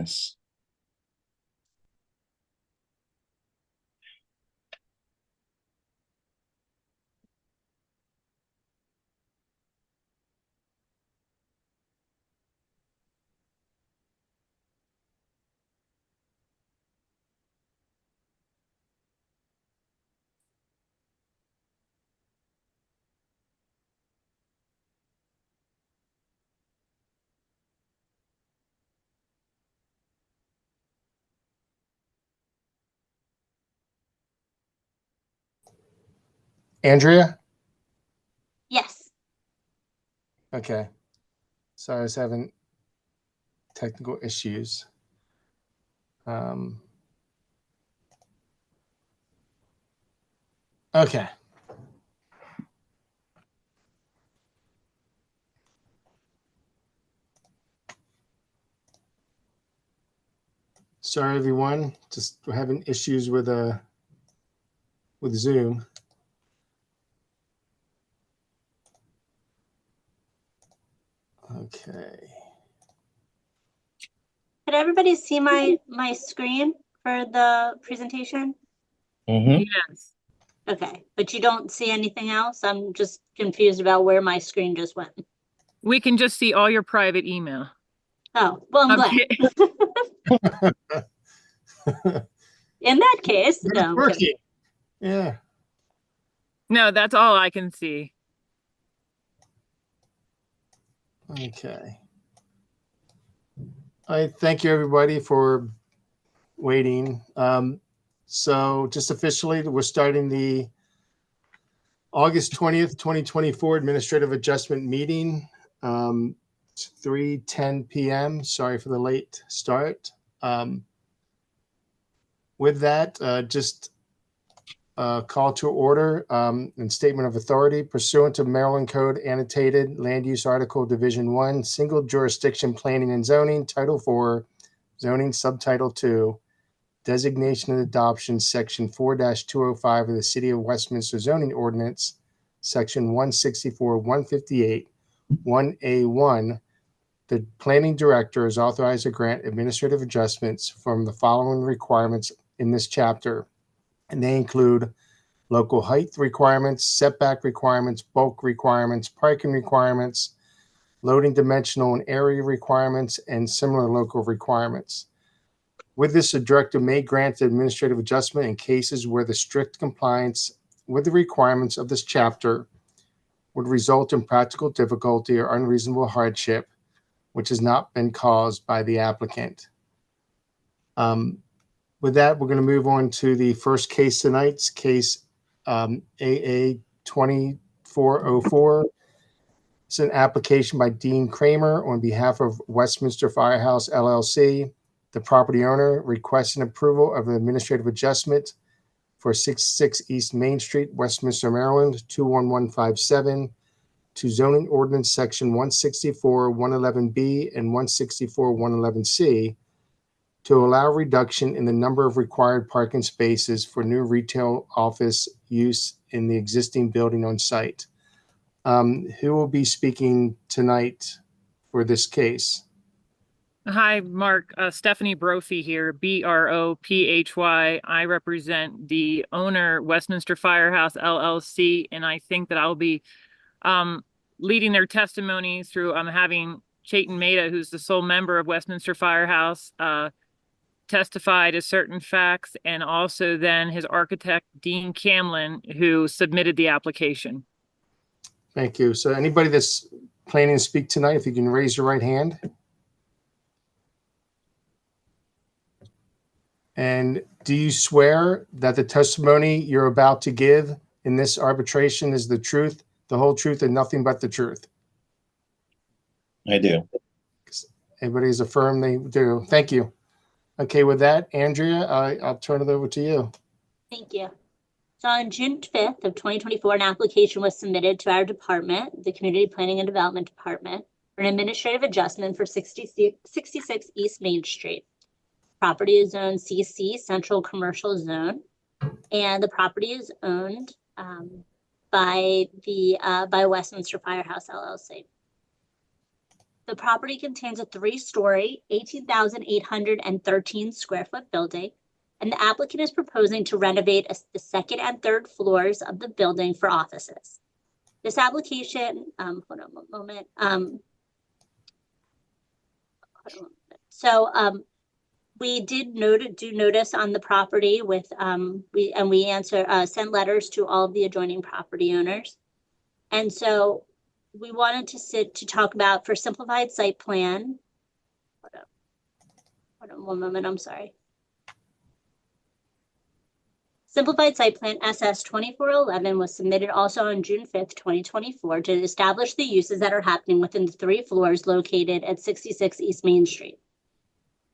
Yes. Andrea? Yes. Okay. Sorry, I was having technical issues. Okay. Sorry, everyone. Just having issues with Zoom. Okay. Could everybody see my screen for the presentation? Mm-hmm. Yes. Okay, but you don't see anything else? I'm just confused about where my screen just went. We can just see all your private email. Oh, well, I'm I'm glad. In that case, It's no, I'm working. kidding. Yeah. No, that's all I can see. Okay. I thank you, everybody, for waiting. So just officially, we're starting the August 20th, 2024 Administrative Adjustment Meeting, 3:10 p.m. Sorry for the late start. With that, just call to order and statement of authority pursuant to Maryland Code Annotated Land Use Article Division 1, Single Jurisdiction Planning and Zoning, Title 4, Zoning Subtitle 2, Designation and Adoption, Section 4-205 of the City of Westminster Zoning Ordinance, Section 164, 158, 1A1. The Planning Director is authorized to grant administrative adjustments from the following requirements in this chapter, and they include local height requirements, setback requirements, bulk requirements, parking requirements, loading dimensional and area requirements, and similar local requirements. With this, the director may grant the administrative adjustment in cases where the strict compliance with the requirements of this chapter would result in practical difficulty or unreasonable hardship, which has not been caused by the applicant. With that, we're going to move on to the first case tonight's case AA 2404. It's an application by Dean Kramer on behalf of Westminster Firehouse LLC. The property owner requesting approval of an administrative adjustment for 66 East Main Street, Westminster, Maryland, 21157, to zoning ordinance section 164, 111B and 164, 111C to allow reduction in the number of required parking spaces for new retail office use in the existing building on site. Who will be speaking tonight for this case? Hi, Mark. Stephanie Brophy here, BROPHY. I represent the owner, Westminster Firehouse LLC, and I think that I'll be leading their testimony through having Chaitan Mehta, who's the sole member of Westminster Firehouse, testify to certain facts, and also then his architect, Dean Camlin, who submitted the application. Thank you. So anybody that's planning to speak tonight, if you can raise your right hand. And do you swear that the testimony you're about to give in this arbitration is the truth, the whole truth, and nothing but the truth? I do. Everybody's affirmed they do. Thank you. Okay, with that, Andrea, I'll turn it over to you. Thank you. So on June 5th of 2024, an application was submitted to our department, the Community Planning and Development Department, for an administrative adjustment for 66 East Main Street. Property is zoned CC, Central Commercial Zone, and the property is owned by Westminster Firehouse LLC. The property contains a 3-story, 18,813 square foot building, and the applicant is proposing to renovate the second and third floors of the building for offices. This application, hold on one moment. We did notice on the property with, we sent letters to all of the adjoining property owners. And so we wanted to talk about for simplified site plan. Hold on one moment, I'm sorry. Simplified Site Plan SS 2411 was submitted also on June 5th, 2024 to establish the uses that are happening within the 3 floors located at 66 East Main Street.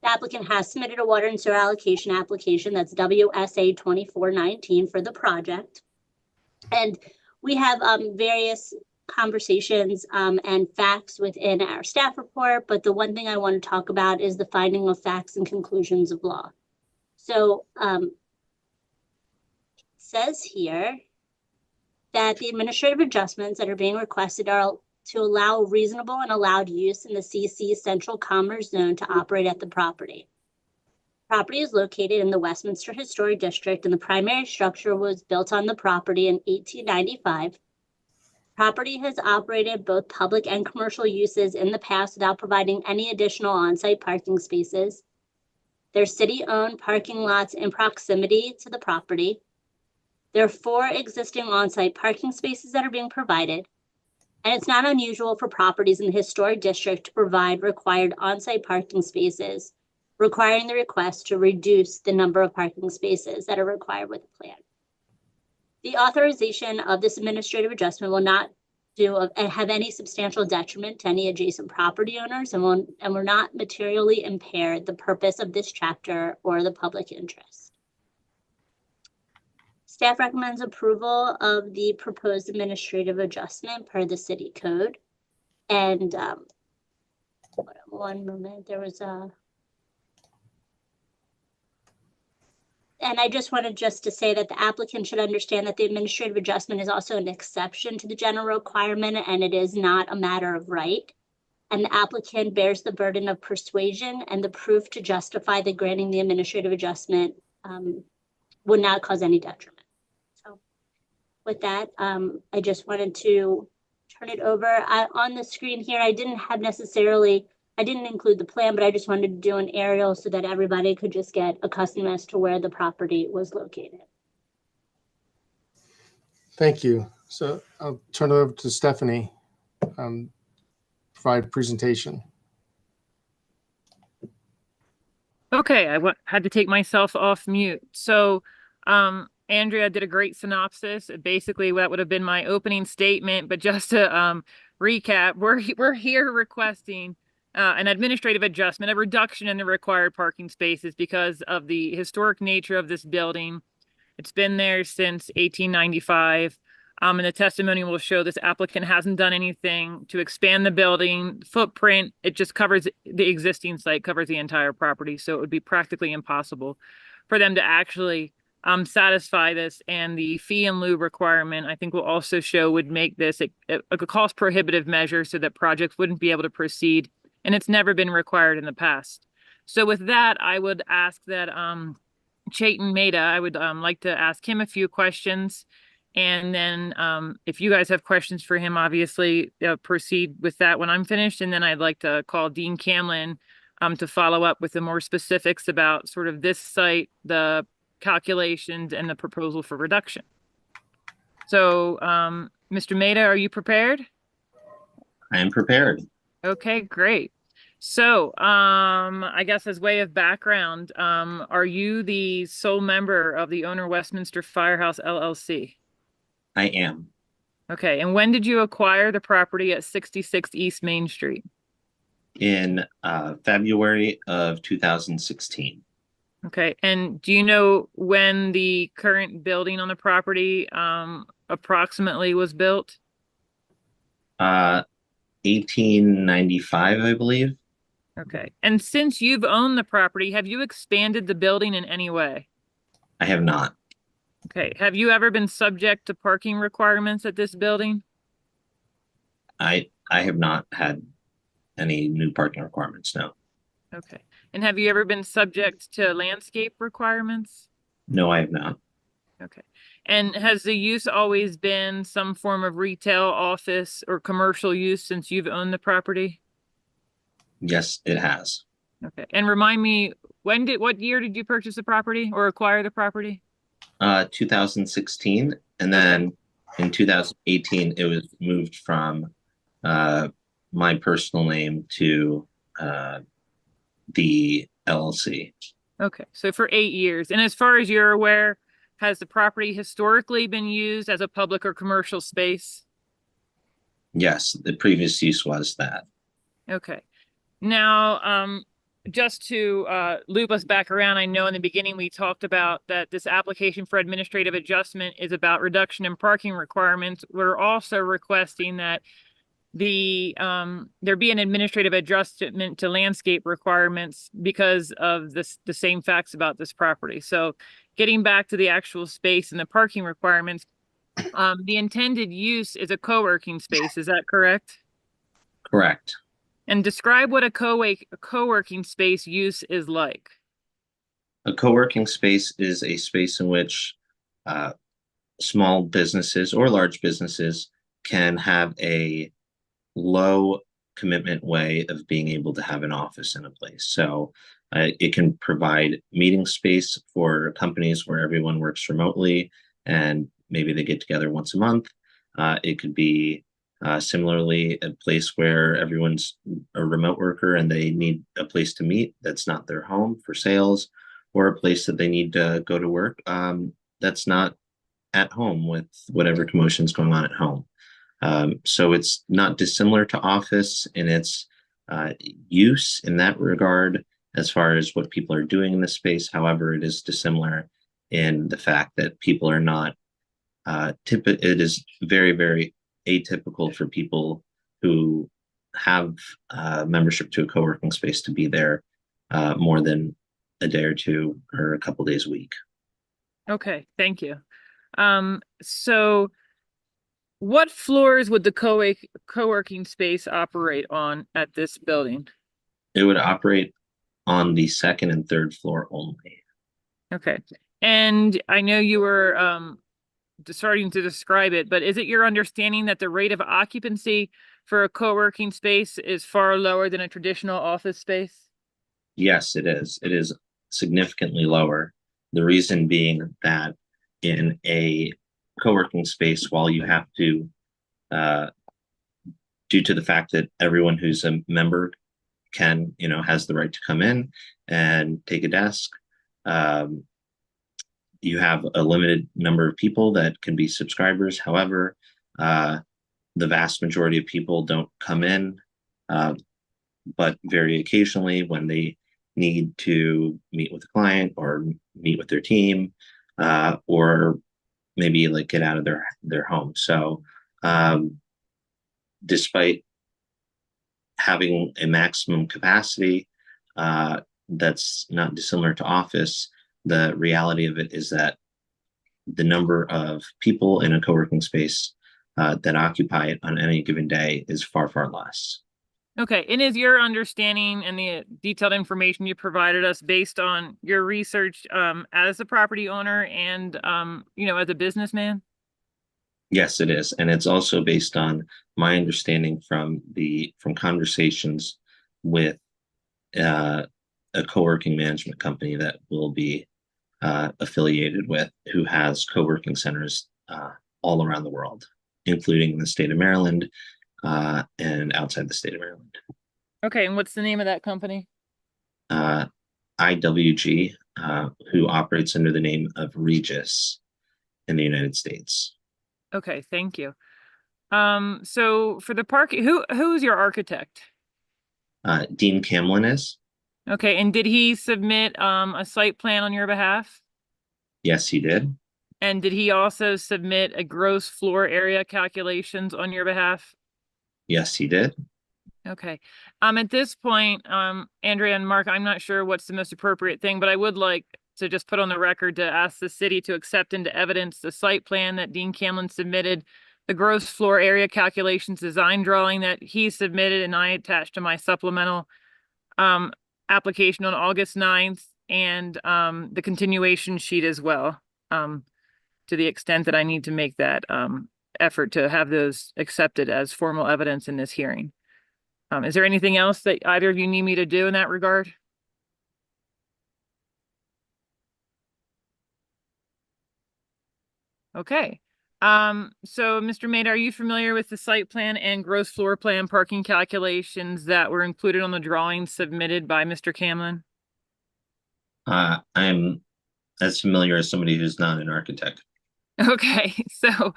The applicant has submitted a water and sewer allocation application, that's WSA 2419 for the project. And we have various conversations and facts within our staff report, but the one thing I want to talk about is the finding of facts and conclusions of law. So says here that the administrative adjustments that are being requested are to allow reasonable and allowed use in the CC Central Commerce Zone to operate at the property. Property is located in the Westminster Historic District, and the primary structure was built on the property in 1895. Property has operated both public and commercial uses in the past without providing any additional on-site parking spaces. There's city-owned parking lots in proximity to the property. There are 4 existing on-site parking spaces that are being provided, and it's not unusual for properties in the historic district to provide required on-site parking spaces, requiring the request to reduce the number of parking spaces that are required with the plan. The authorization of this administrative adjustment will not have any substantial detriment to any adjacent property owners and will not materially impair the purpose of this chapter or the public interest. Staff recommends approval of the proposed administrative adjustment per the city code. And one moment, there was a, and I just wanted to say that the applicant should understand that the administrative adjustment is also an exception to the general requirement, and it is not a matter of right. And the applicant bears the burden of persuasion, and the proof to justify the granting the administrative adjustment would not cause any detriment. With that, I just wanted to turn it over. On the screen here, I didn't include the plan, but I just wanted to do an aerial so that everybody could just get accustomed as to where the property was located. Thank you. So I'll turn it over to Stephanie, provide presentation. Okay, I had to take myself off mute. So, Andrea did a great synopsis. Basically, that would have been my opening statement. But just to recap, we're here requesting an administrative adjustment, a reduction in the required parking spaces because of the historic nature of this building. It's been there since 1895. And the testimony will show this applicant hasn't done anything to expand the building footprint. It just covers the existing site, covers the entire property. So it would be practically impossible for them to actually satisfy this, and the fee in lieu requirement, I think, will also show would make this a cost prohibitive measure so that projects wouldn't be able to proceed, and it's never been required in the past. So with that, I would ask that Chetan Mehta, I would like to ask him a few questions, and then if you guys have questions for him, obviously proceed with that when I'm finished, and then I'd like to call Dean Camlin to follow up with the more specifics about sort of this site, the calculations, and the proposal for reduction. So, Mr. Mehta, are you prepared? I am prepared. Okay, great. So, I guess as way of background, are you the sole member of the owner Westminster Firehouse LLC? I am. Okay, and when did you acquire the property at 66 East Main Street? In February of 2016. Okay, and do you know when the current building on the property approximately was built? 1895, I believe. Okay, and since you've owned the property, have you expanded the building in any way? I have not. Okay, have you ever been subject to parking requirements at this building? I have not had any new parking requirements, no. Okay. And have you ever been subject to landscape requirements? No, I have not. Okay. And has the use always been some form of retail, office, or commercial use since you've owned the property? Yes, it has. Okay. And remind me, what year did you purchase the property or acquire the property? 2016, and then in 2018, it was moved from my personal name to the LLC. Okay. So for 8 years. And as far as you're aware, has the property historically been used as a public or commercial space? Yes, the previous use was that. Okay. Now, just to loop us back around, I know in the beginning we talked about that this application for administrative adjustment is about reduction in parking requirements. We're also requesting that there be an administrative adjustment to landscape requirements because of the same facts about this property. So getting back to the actual space and the parking requirements, the intended use is a co-working space. Is that correct? Correct. And describe what a co-working space use is like. A co-working space is a space in which small businesses or large businesses can have a low commitment way of being able to have an office in a place. So it can provide meeting space for companies where everyone works remotely and maybe they get together once a month. It could be similarly a place where everyone's a remote worker and they need a place to meet that's not their home for sales, or a place that they need to go to work that's not at home with whatever commotion's going on at home. So it's not dissimilar to office in its use in that regard, as far as what people are doing in the space. However, it is dissimilar in the fact that people are not it is very, very atypical for people who have membership to a co-working space to be there more than a day or two or a couple days a week. Okay, thank you. So what floors would the co-working space operate on at this building? It would operate on the second and third floor only. Okay. And I know you were starting to describe it, but is it your understanding that the rate of occupancy for a co-working space is far lower than a traditional office space? Yes, it is. It is significantly lower. The reason being that in a co-working space, while you have to, due to the fact that everyone who's a member can, has the right to come in and take a desk, you have a limited number of people that can be subscribers. However, the vast majority of people don't come in, but very occasionally when they need to meet with a client or meet with their team, or maybe like get out of their home. So despite having a maximum capacity that's not dissimilar to office, the reality of it is that the number of people in a co-working space that occupy it on any given day is far, far less. Okay. And is your understanding and the detailed information you provided us based on your research as a property owner and, as a businessman? Yes, it is. And it's also based on my understanding from conversations with a co-working management company that will be affiliated with, who has co-working centers all around the world, including the state of Maryland and outside the state of Maryland. Okay. And what's the name of that company? IWG, who operates under the name of Regis in the United States. Okay. Thank you. So for the parking, who's your architect? Dean Camlin is. Okay. And did he submit a site plan on your behalf? Yes, he did. And did he also submit a gross floor area calculations on your behalf? Yes, he did. Okay. At this point, Andrea and Mark, I'm not sure what's the most appropriate thing, but I would like to just put on the record to ask the city to accept into evidence the site plan that Dean Camlin submitted the gross floor area calculations design drawing that he submitted and I attached to my supplemental application on August 9th, and the continuation sheet as well, to the extent that I need to make that effort to have those accepted as formal evidence in this hearing. Is there anything else that either of you need me to do in that regard? Okay. So Mr. Maida, are you familiar with the site plan and gross floor plan parking calculations that were included on the drawings submitted by Mr. Camlin? I'm as familiar as somebody who's not an architect. Okay, so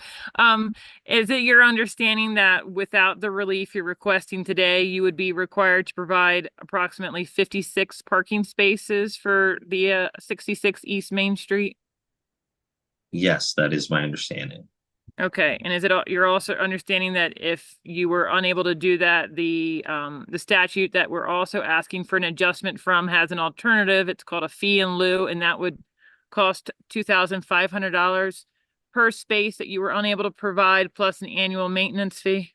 is it your understanding that without the relief you're requesting today, you would be required to provide approximately 56 parking spaces for the 66 East Main Street? Yes, that is my understanding. Okay, and is it you're also understanding that if you were unable to do that, the statute that we're also asking for an adjustment from has an alternative. It's called a fee in lieu, and that would cost $2,500 per space that you were unable to provide, plus an annual maintenance fee?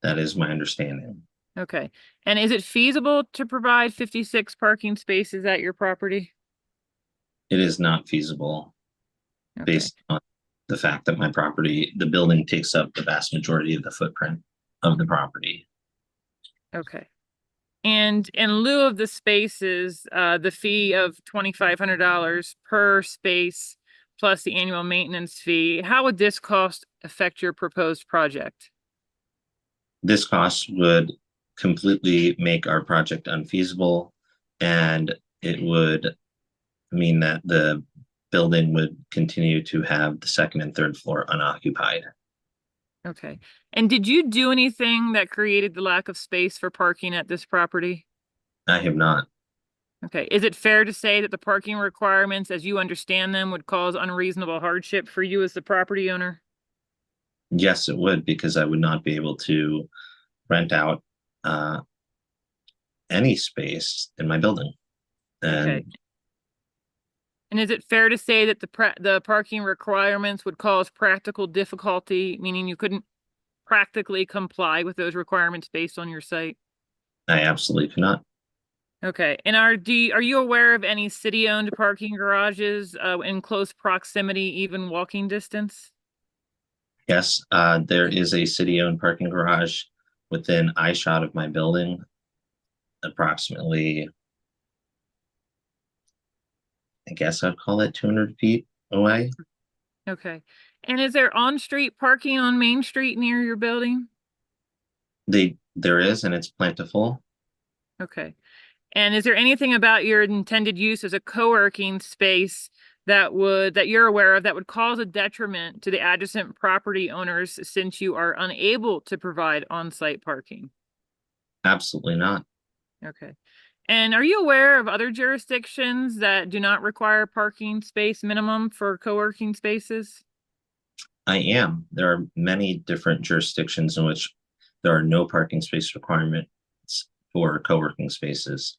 That is my understanding. Okay, and is it feasible to provide 56 parking spaces at your property? It is not feasible Okay. based on the fact that my property, the building takes up the vast majority of the footprint of the property. Okay. And in lieu of the spaces, the fee of $2,500 per space plus the annual maintenance fee, how would this cost affect your proposed project? This cost would completely make our project unfeasible, and it would mean that the building would continue to have the second and third floor unoccupied. Okay. And did you do anything that created the lack of space for parking at this property? I have not. Okay. Is it fair to say that the parking requirements, as you understand them, would cause unreasonable hardship for you as the property owner? Yes, it would, because I would not be able to rent out any space in my building. And Okay. And is it fair to say that the parking requirements would cause practical difficulty, meaning you couldn't practically comply with those requirements based on your site? I absolutely cannot. Okay. And are you aware of any city-owned parking garages in close proximity, even walking distance? Yes, there is a city-owned parking garage within eyeshot of my building, approximately, I guess I'd call it 200 feet away. Okay. And is there on-street parking on Main Street near your building? There is, and it's plentiful. Okay. And is there anything about your intended use as a co-working space that you're aware of that would cause a detriment to the adjacent property owners since you are unable to provide on-site parking? Absolutely not. Okay. And are you aware of other jurisdictions that do not require parking space minimum for co-working spaces? I am. There are many different jurisdictions in which there are no parking space requirements for co-working spaces.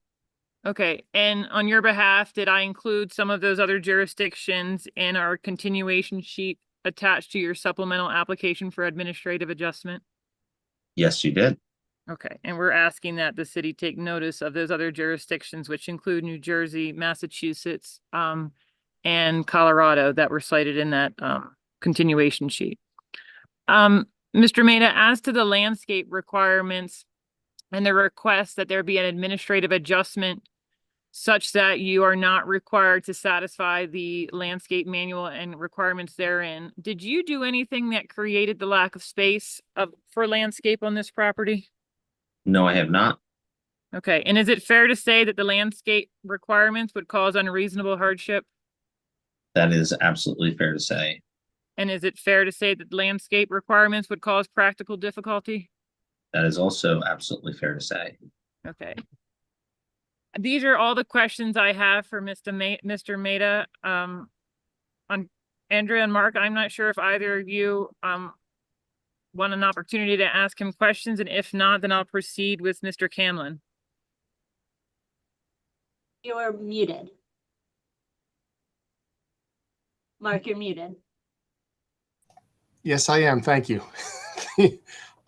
Okay, and on your behalf, did I include some of those other jurisdictions in our continuation sheet attached to your supplemental application for administrative adjustment? Yes, you did. Okay, and we're asking that the city take notice of those other jurisdictions, which include New Jersey, Massachusetts, and Colorado that were cited in that continuation sheet. Mr. Maida, as to the landscape requirements and the request that there be an administrative adjustment such that you are not required to satisfy the landscape manual and requirements therein, did you do anything that created the lack of space for landscape on this property? No, I have not. Okay, and is it fair to say that the landscape requirements would cause unreasonable hardship? That is absolutely fair to say. And is it fair to say that landscape requirements would cause practical difficulty? That is also absolutely fair to say. Okay. These are all the questions I have for Mr. Maida. On Andrea and Mark, I'm not sure if either of you want an opportunity to ask him questions, and if not, then I'll proceed with Mr. Camlin. You're muted. Mark, you're muted. Yes, I am. Thank you.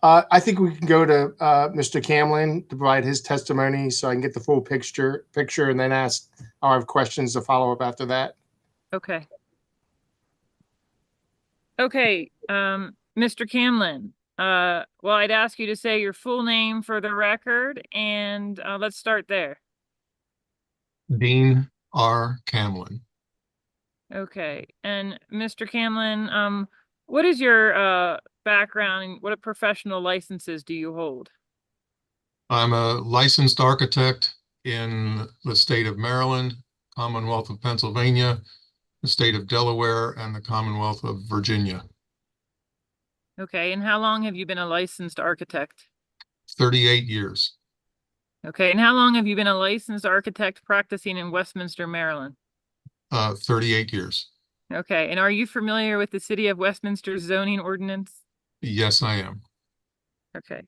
I think we can go to Mr. Camlin to provide his testimony so I can get the full picture, and then ask, I'll have questions to follow up after that. Okay. Okay, Mr. Camlin, well, I'd ask you to say your full name for the record, and let's start there. Dean R. Camlin. Okay, and Mr. Camlin, what is your background and what professional licenses do you hold? I'm a licensed architect in the state of Maryland, Commonwealth of Pennsylvania, the state of Delaware, and the Commonwealth of Virginia. Okay, and how long have you been a licensed architect? 38 years. Okay, and how long have you been a licensed architect practicing in Westminster, Maryland? 38 years. Okay, and are you familiar with the City of Westminster zoning ordinance? Yes, I am. Okay.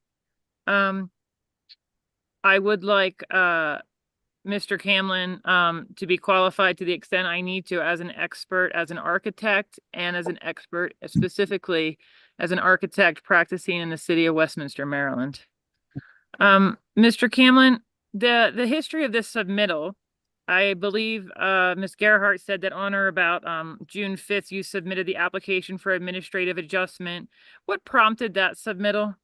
I would like Mr. Camlin to be qualified to the extent I need to as an expert, as an architect, and as an expert specifically as an architect practicing in the City of Westminster, Maryland. Mr. Camlin, the history of this submittal, I believe Ms. Gerhart said that on or about June 5th, you submitted the application for administrative adjustment. What prompted that submittal?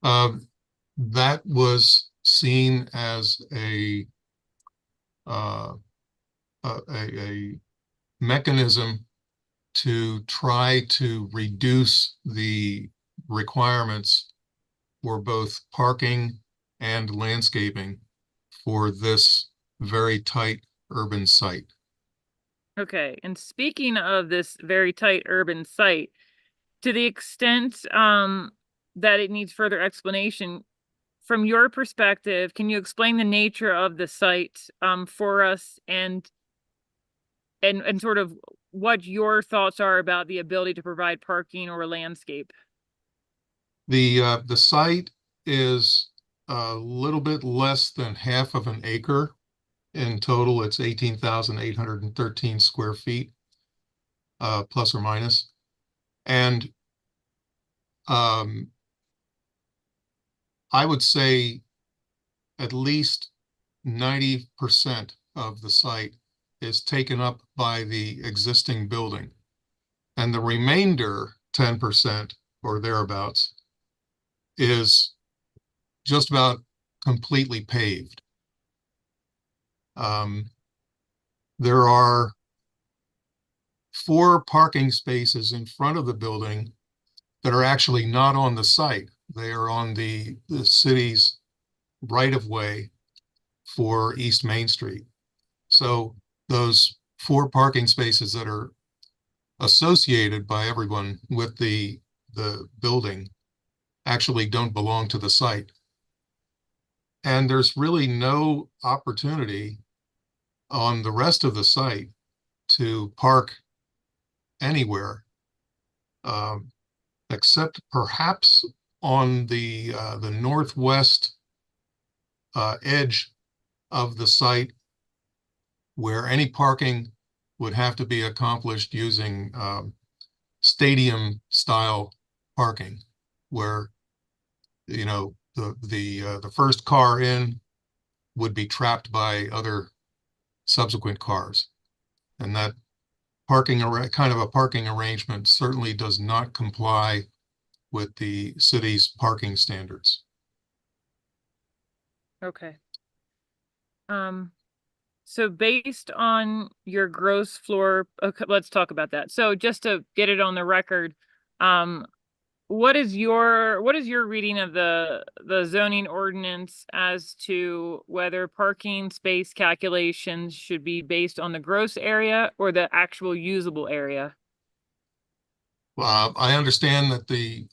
That was seen as a mechanism to try to reduce the requirements for both parking and landscaping for this very tight urban site. Okay, and speaking of this very tight urban site, to the extent that it needs further explanation, from your perspective, can you explain the nature of the site for us and sort of what your thoughts are about the ability to provide parking or landscape? The site is a little bit less than half of an acre. In total, it's 18,813 square feet, plus or minus. And I would say at least 90% of the site is taken up by the existing building. And the remainder, 10% or thereabouts, is just about completely paved. There are 4 parking spaces in front of the building that are actually not on the site. They are on the city's right-of-way for East Main Street. So those 4 parking spaces that are associated by everyone with the building actually don't belong to the site. And there's really no opportunity on the rest of the site to park anywhere, except perhaps on the northwest edge of the site, where any parking would have to be accomplished using stadium style parking, where, you know, the first car in would be trapped by other subsequent cars. And that kind of a parking arrangement certainly does not comply with the city's parking standards. Okay. So based on your gross floor, okay, let's talk about that. So just to get it on the record, what is your reading of the zoning ordinance as to whether parking space calculations should be based on the gross area or the actual usable area? Well, I understand that the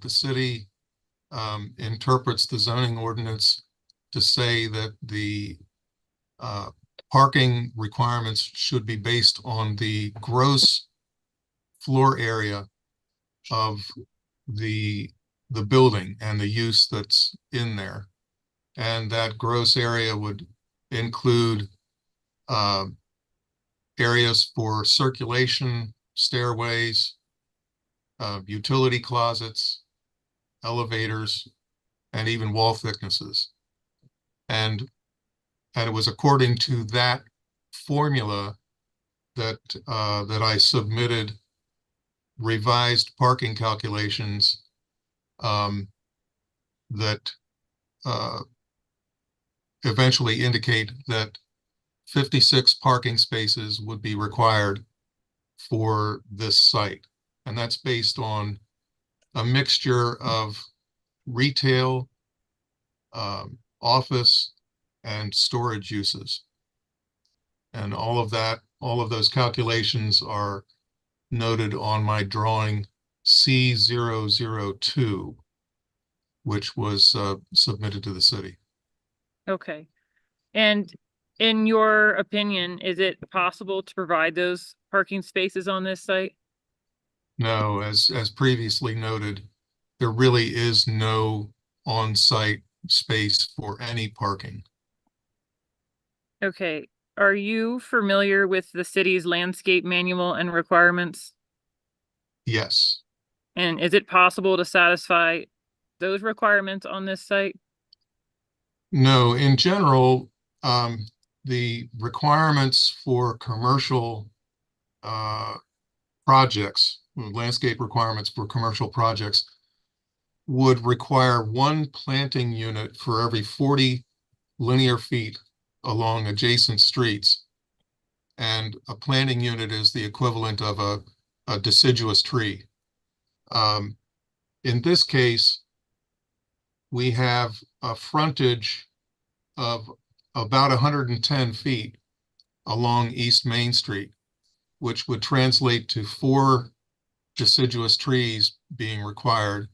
city interprets the zoning ordinance to say that the parking requirements should be based on the gross floor area of the building and the use that's in there. And that gross area would include areas for circulation, stairways, utility closets, elevators, and even wall thicknesses. And it was according to that formula that that I submitted revised parking calculations that eventually indicate that 56 parking spaces would be required for this site. And that's based on a mixture of retail, office, and storage uses. And all of those calculations are noted on my drawing C002, which was submitted to the city. Okay. And in your opinion, is it possible to provide those parking spaces on this site? No, as previously noted, there really is no on-site space for any parking. Okay. Are you familiar with the city's landscape manual and requirements? Yes. And is it possible to satisfy those requirements on this site? No, in general, the requirements for commercial projects, landscape requirements for commercial projects would require one planting unit for every 40 linear feet along adjacent streets. And a planting unit is the equivalent of a deciduous tree. In this case, we have a frontage of about 110 feet along East Main Street, which would translate to 4 deciduous trees being required.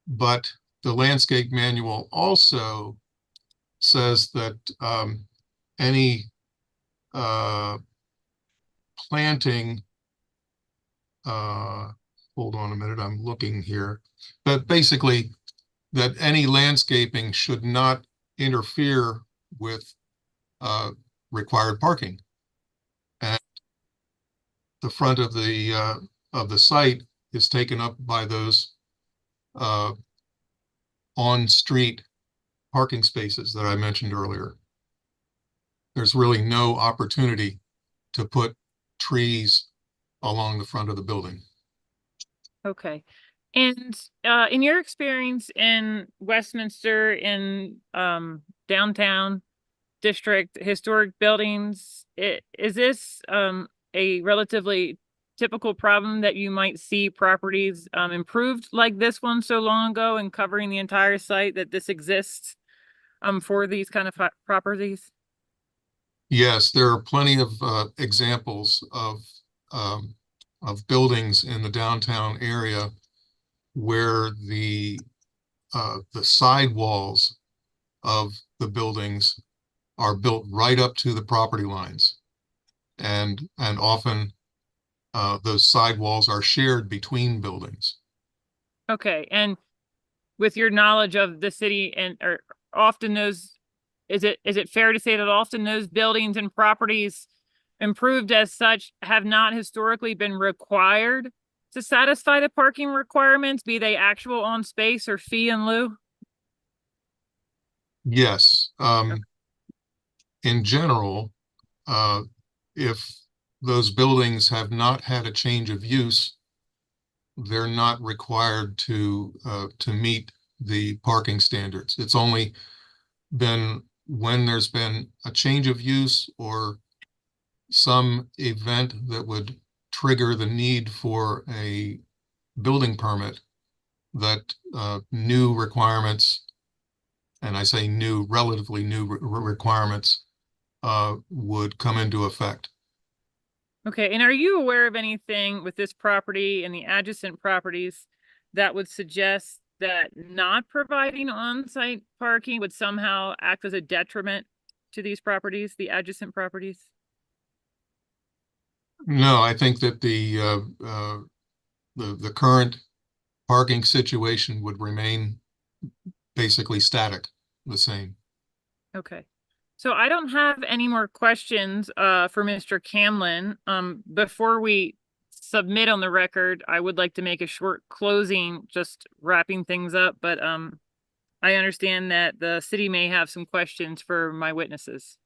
But the landscape manual also says that any planting, hold on a minute, I'm looking here, but basically that any landscaping should not interfere with required parking. And the front of the site is taken up by those on-street parking spaces that I mentioned earlier. There's really no opportunity to put trees along the front of the building. Okay. And in your experience in Westminster, in downtown district, historic buildings, is this a relatively typical problem that you might see properties improved like this one so long ago and covering the entire site, that this exists for these kind of properties? Yes, there are plenty of examples of buildings in the downtown area where the side walls of the buildings are built right up to the property lines, and often those side walls are shared between buildings. Okay, and with your knowledge of the city and or often those, is it fair to say that often those buildings and properties improved as such have not historically been required to satisfy the parking requirements, be they actual on space or fee in lieu? Yes. In general, if those buildings have not had a change of use, they're not required to meet the parking standards. It's only been when there's been a change of use or some event that would trigger the need for a building permit that new requirements, and I say new, relatively new requirements, would come into effect. Okay, and are you aware of anything with this property and the adjacent properties that would suggest that not providing on-site parking would somehow act as a detriment to these properties, the adjacent properties? No, I think that the current parking situation would remain basically static, the same. Okay. So I don't have any more questions for Mr. Camlin. Before we submit on the record. I would like to make a short closing, just wrapping things up, but I understand that the city may have some questions for my witnesses.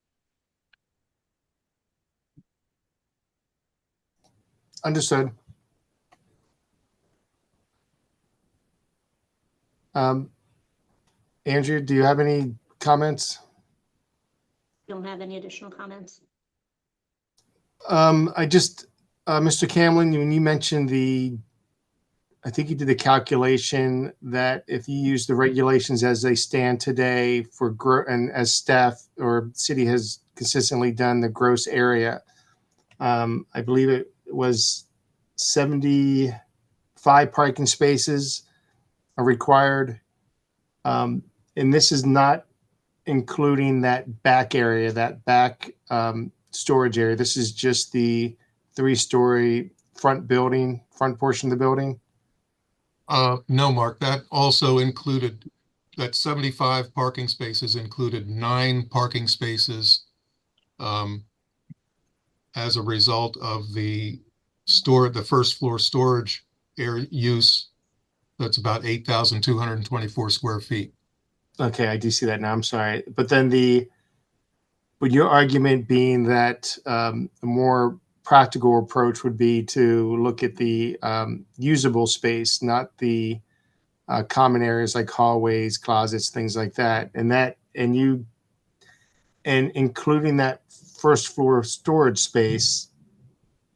Understood. Andrew, do you have any comments? Don't have any additional comments. I just, Mr. Camlin, when you mentioned I think you did the calculation that if you use the regulations as they stand today and as staff or city has consistently done, the gross area, I believe it was 75 parking spaces are required. And this is not including that back area, that back storage area. This is just the 3-story front portion of the building. No, Mark, that also included, that 75 parking spaces included 9 parking spaces as a result of the first floor storage area use. That's about 8,224 square feet. Okay, I do see that now. I'm sorry. But then but your argument being that a more practical approach would be to look at the usable space, not the common areas like hallways, closets, things like that. And including that first floor storage space,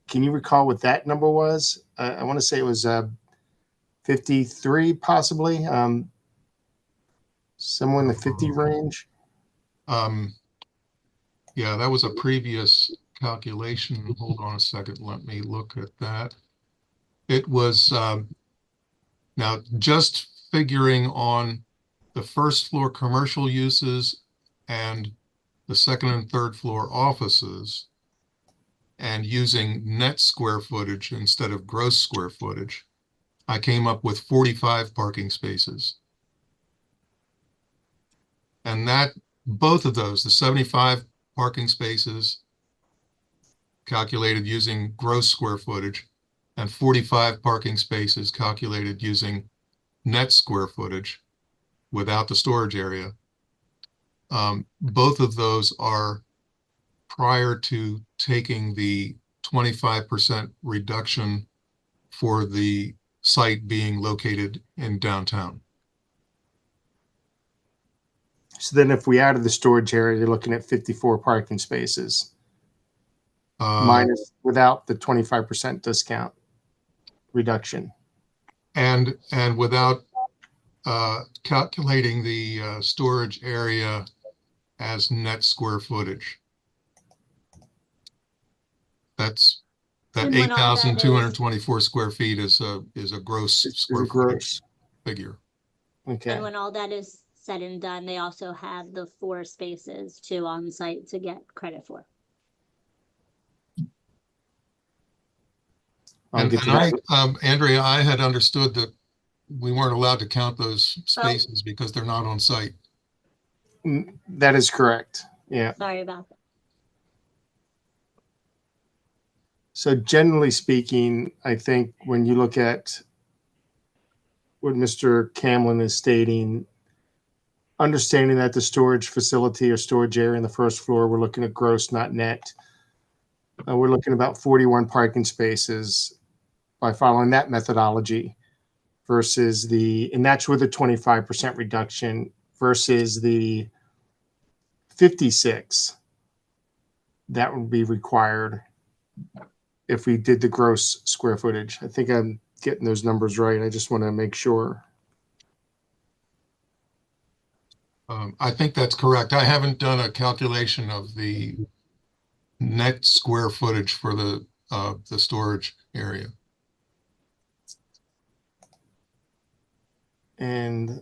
can you recall what that number was? I want to say it was 53 possibly, somewhere in the 50 range. Yeah, that was a previous calculation. Hold on a second. Let me look at that. It was, now just figuring on the first floor commercial uses and the second and third floor offices and using net square footage instead of gross square footage, I came up with 45 parking spaces. And both of those, the 75 parking spaces calculated using gross square footage and 45 parking spaces calculated using net square footage without the storage area. Both of those are prior to taking the 25% reduction for the site being located in downtown. So then if we added the storage area, you're looking at 54 parking spaces minus without the 25% discount reduction. And without calculating the storage area as net square footage. That And when all that 8,224 square feet is a gross square footage figure. Okay. And when all that is said and done, they also have the 4 spaces too on site to get credit for. And Andrea, I had understood that we weren't allowed to count those spaces because they're not on site. That is correct. Yeah. Sorry about that. So generally speaking, I think when you look at what Mr. Camlin is stating, understanding that the storage facility or storage area in the first floor, we're looking at gross, not net. We're looking at about 41 parking spaces by following that methodology versus and that's with a 25% reduction versus the 56 that would be required if we did the gross square footage. I think I'm getting those numbers right. I just want to make sure. I think that's correct. I haven't done a calculation of the net square footage for the storage area. And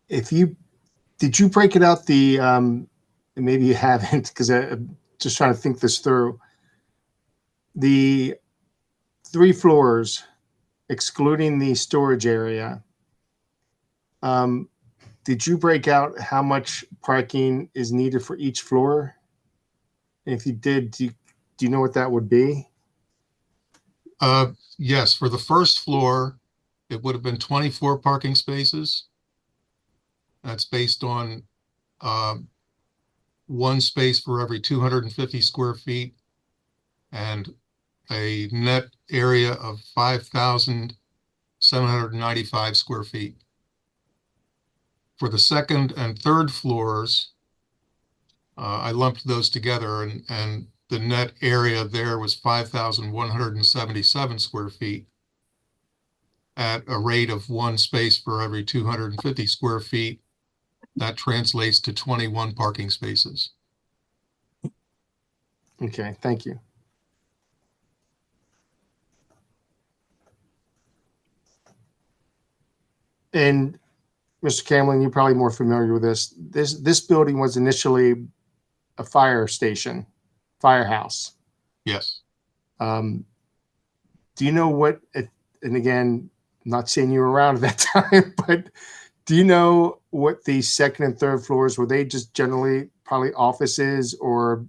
did you break it out maybe you haven't, because I'm just trying to think this through. The 3 floors, excluding the storage area, did you break out how much parking is needed for each floor? And if you did, do Do you know what that would be? Yes, for the first floor, it would have been 24 parking spaces. That's based on one space for every 250 square feet and a net area of 5,795 square feet. For the second and third floors, I lumped those together, and the net area there was 5,177 square feet at a rate of one space for every 250 square feet. That translates to 21 parking spaces. Okay, thank you. And Mr. Camlin, you're probably more familiar with this. This building was initially a fire station, firehouse. Yes. Do you know what, and again, I'm not saying you were around at that time, but do you know what the second and third floors, were they just generally probably offices or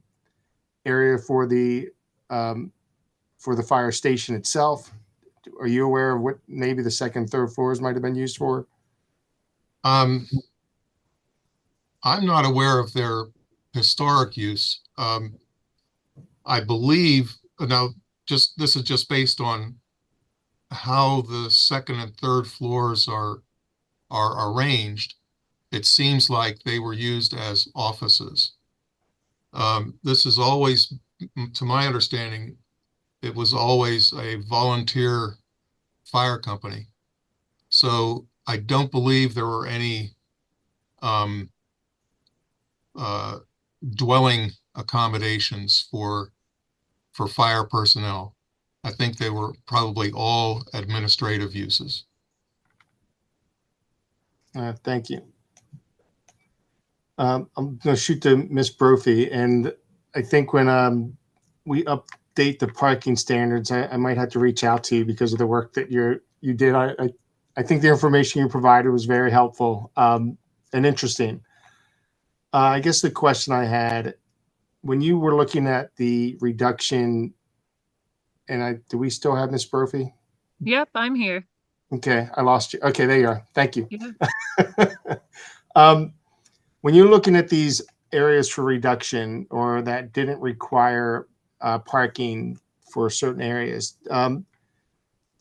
area for the fire station itself? Are you aware of what maybe the second, third floors might have been used for? I'm not aware of their historic use. I believe, now, this is just based on how the second and third floors are arranged. It seems like they were used as offices. This is always, to my understanding, it was always a volunteer fire company. So I don't believe there were any dwelling accommodations for fire personnel. I think they were probably all administrative uses. Thank you. I'm going to shoot to Ms. Brophy, and I think when we update the parking standards, I might have to reach out to you because of the work that you did. I think the information you provided was very helpful and interesting. I guess the question I had, when you were looking at the reduction, and do we still have Ms. Brophy? Yep, I'm here. Okay, I lost you. Okay, there you are. Thank you. Yeah. When you're looking at these areas for reduction or that didn't require parking for certain areas, do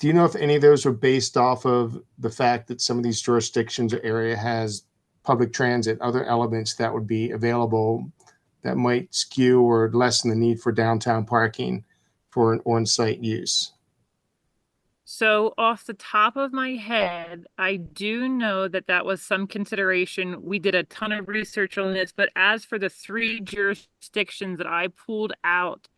you know if any of those are based off of the fact that some of these jurisdictions or area has public transit, other elements that would be available that might skew or lessen the need for downtown parking for an on-site use? So off the top of my head, I do know that that was some consideration. We did a ton of research on this, but as for the 3 jurisdictions that I pulled out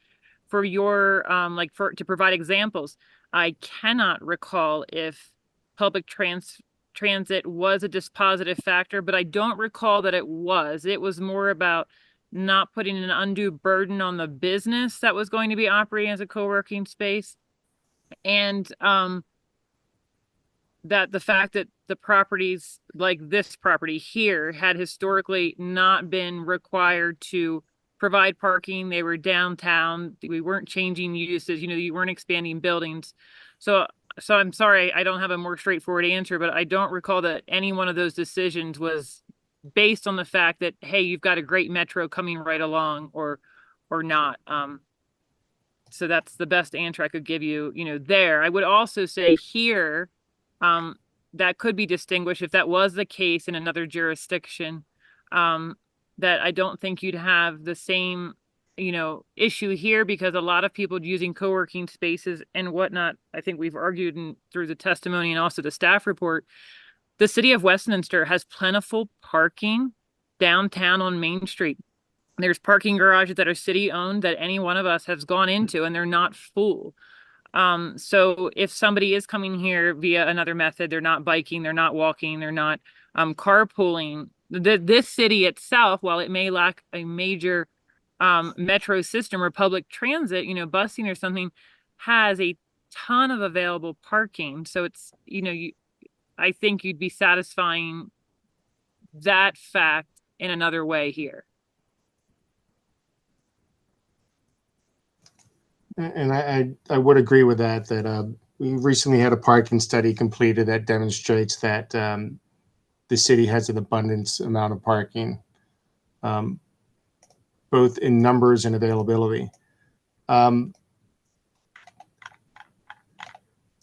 for your, to provide examples, I cannot recall if public transit was a dispositive factor, but I don't recall that it was. It was more about not putting an undue burden on the business that was going to be operating as a co-working space. And that the fact that the properties like this property here had historically not been required to provide parking. They were downtown. We weren't changing uses, you weren't expanding buildings. So I'm sorry, I don't have a more straightforward answer, but I don't recall that any one of those decisions was based on the fact that, hey, you've got a great metro coming right along or not. So that's the best answer I could give you, there. I would also say here, that could be distinguished if that was the case in another jurisdiction, that I don't think you'd have the same, issue here because a lot of people using co-working spaces and whatnot, I think we've argued through the testimony and also the staff report, the city of Westminster has plentiful parking downtown on Main Street. There's parking garages that are city owned that any one of us has gone into and they're not full. So if somebody is coming here via another method, they're not biking, they're not walking, they're not carpooling. This city itself, while it may lack a major metro system or public transit, busing or something, has a ton of available parking. So it's, I think you'd be satisfying that fact in another way here. And I would agree with that, we recently had a parking study completed that demonstrates that the city has an abundance amount of parking, um, both in numbers and availability. And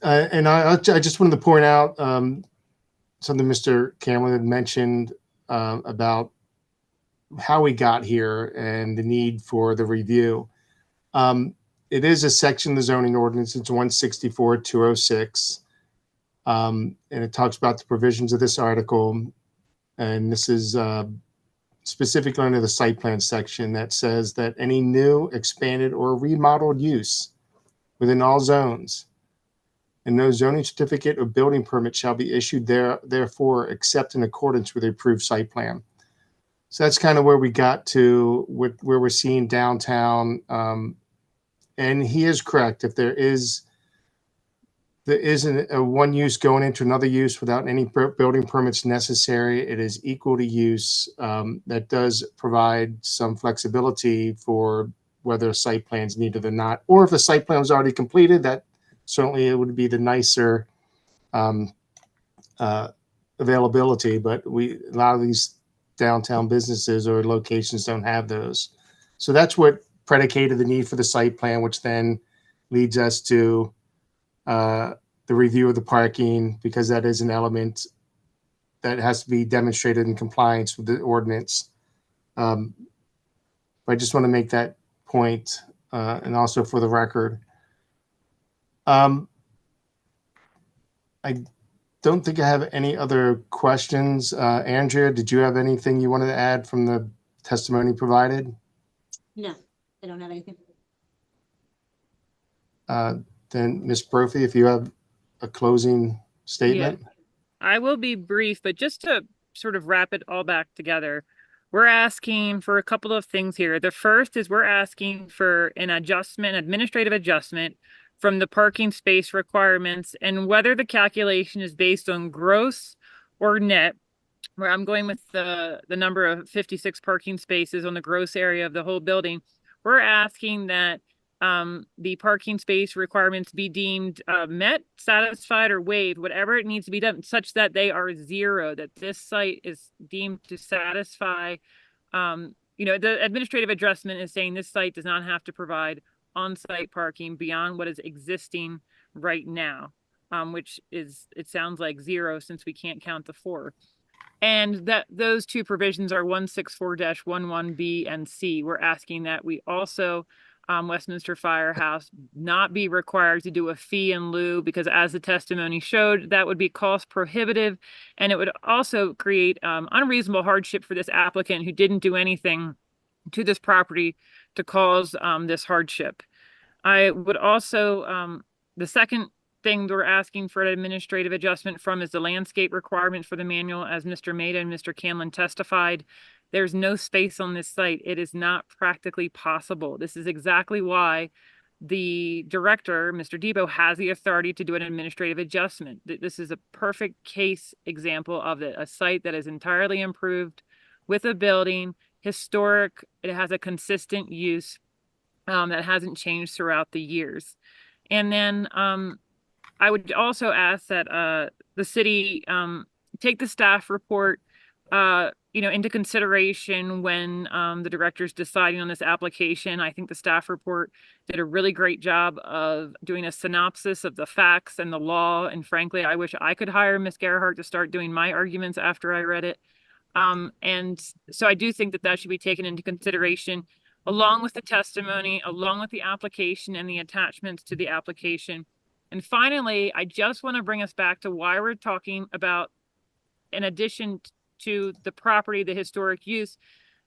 I just wanted to point out something Mr. Cameron had mentioned about how we got here and the need for the review. It is a section of the zoning ordinance. It's 164-206. And it talks about the provisions of this article. And this is specifically under the site plan section that says that any new, expanded, or remodeled use within all zones and no zoning certificate or building permit shall be issued therefore, except in accordance with the approved site plan. So that's kind of where we got to where we're seeing downtown. And he is correct. If there isn't a one use going into another use without any building permits necessary, it is equal to use. That does provide some flexibility for whether a site plan is needed or not, or if the site plan was already completed, that certainly it would be the nicer availability, but a lot of these downtown businesses or locations don't have those. So that's what predicated the need for the site plan, which then leads us to the review of the parking, because that is an element that has to be demonstrated in compliance with the ordinance. I just want to make that point, and also for the record. I don't think I have any other questions. Andrea, did you have anything you wanted to add from the testimony provided? No, I don't have anything. Then Ms. Brophy, if you have a closing statement. I will be brief, but just to sort of wrap it all back together, we're asking for a couple of things here. The first is we're asking for an administrative adjustment from the parking space requirements, and whether the calculation is based on gross or net, where I'm going with the number of 56 parking spaces on the gross area of the whole building. We're asking that the parking space requirements be deemed met, satisfied, or waived, whatever it needs to be done, such that they are zero, that this site is deemed to satisfy. The administrative adjustment is saying this site does not have to provide on-site parking beyond what is existing right now, which is, it sounds like zero since we can't count the 4. And that those two provisions are 164-11B and C. We're asking that we also, Westminster Firehouse, not be required to do a fee in lieu, because as the testimony showed, that would be cost prohibitive, and it would also create unreasonable hardship for this applicant who didn't do anything to this property to cause this hardship. I would also, the second thing we're asking for an administrative adjustment from is the landscape requirement for the manual. As Mr. Maida and Mr. Canlon testified, there's no space on this site. It is not practically possible. This is exactly why the director, Mr. Debo, has the authority to do an administrative adjustment. This is a perfect case example of it, a site that is entirely improved with a building, historic, it has a consistent use that hasn't changed throughout the years. And then I would also ask that the city take the staff report into consideration when the director's deciding on this application. I think the staff report did a really great job of doing a synopsis of the facts and the law. And frankly, I wish I could hire Ms. Gerhardt to start doing my arguments after I read it. And so I do think that that should be taken into consideration along with the testimony, along with the application and the attachments to the application. And finally, I just want to bring us back to why we're talking about, in addition to the property, the historic use,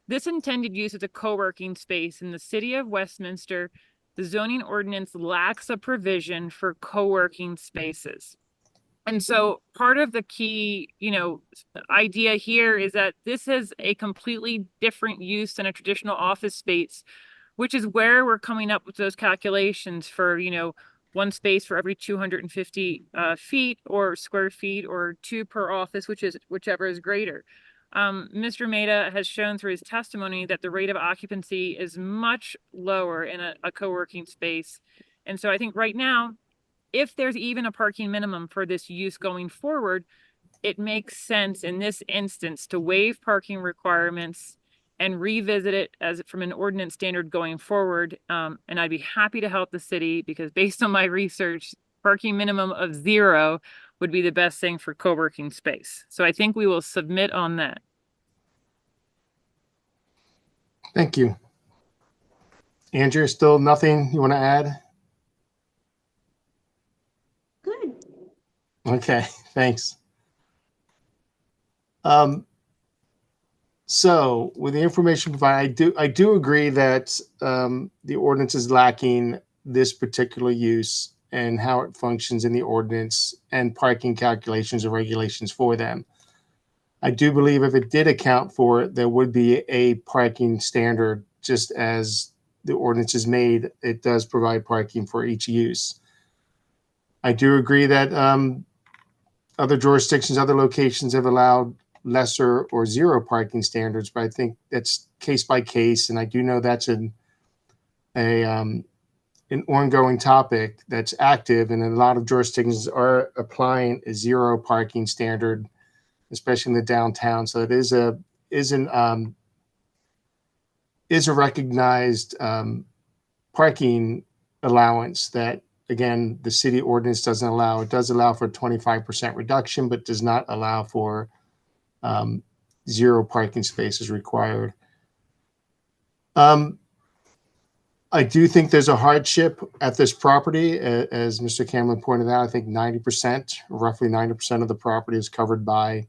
this intended use is a co-working space. In the city of Westminster, the zoning ordinance lacks a provision for co-working spaces. And so part of the key, idea here is that this is a completely different use than a traditional office space, which is where we're coming up with those calculations for, one space for every 250 feet or square feet, or 2 per office, whichever is greater. Mr. Maida has shown through his testimony that the rate of occupancy is much lower in a co-working space. And so I think right now, if there's even a parking minimum for this use going forward, it makes sense in this instance to waive parking requirements and revisit it as from an ordinance standard going forward. And I'd be happy to help the city because based on my research, parking minimum of 0 would be the best thing for co-working space. So I think we will submit on that. Thank you. Andrew, still nothing you want to add? Good. Okay, thanks. So with the information provided, I do agree that the ordinance is lacking this particular use and how it functions in the ordinance and parking calculations or regulations for them. I do believe if it did account for it, there would be a parking standard, just as the ordinance is made. It does provide parking for each use. I do agree that other jurisdictions, other locations have allowed lesser or 0 parking standards, but I think that's case by case. And I do know that's an ongoing topic that's active, and a lot of jurisdictions are applying a 0 parking standard, especially in the downtown. So it is a recognized parking allowance that, again, the city ordinance doesn't allow. It does allow for a 25% reduction, but does not allow for 0 parking spaces required. I do think there's a hardship at this property. As Mr. Cameron pointed out, I think 90%, roughly 90% of the property is covered by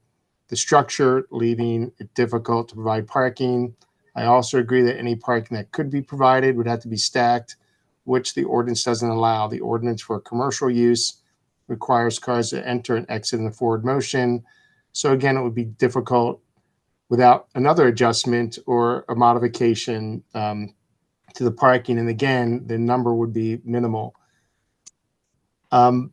the structure, leaving it difficult to provide parking. I also agree that any parking that could be provided would have to be stacked, which the ordinance doesn't allow. The ordinance for commercial use requires cars to enter and exit in a forward motion. So again, it would be difficult without another adjustment or a modification to the parking. And again, the number would be minimal. I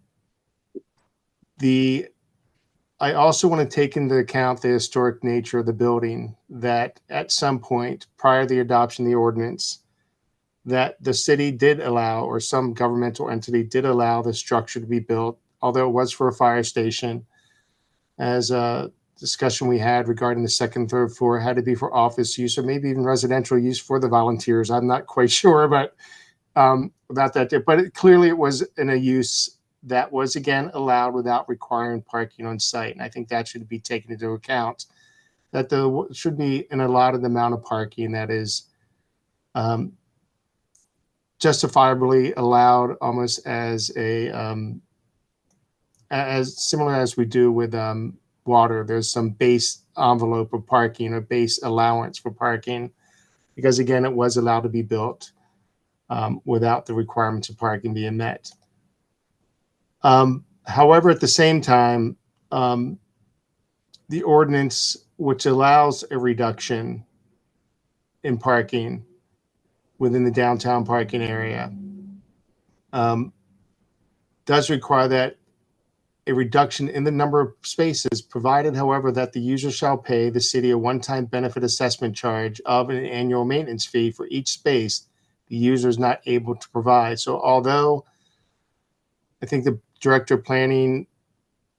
also want to take into account the historic nature of the building, that at some point prior to the adoption of the ordinance, that the city did allow, or some governmental entity did allow, the structure to be built, although it was for a fire station. As a discussion we had regarding the second, third floor had to be for office use or maybe even residential use for the volunteers. I'm not quite sure about that, but clearly it was in a use that was, again, allowed without requiring parking on site. And I think that should be taken into account, that there should be an allotted amount of parking that is justifiably allowed, almost as similar as we do with water. There's some base envelope of parking or base allowance for parking, because again, it was allowed to be built without the requirements of parking being met. However, at the same time, the ordinance, which allows a reduction in parking within the downtown parking area, does require that a reduction in the number of spaces, provided, however, that the user shall pay the city a one-time benefit assessment charge of an annual maintenance fee for each space the user is not able to provide. So although I think the director of planning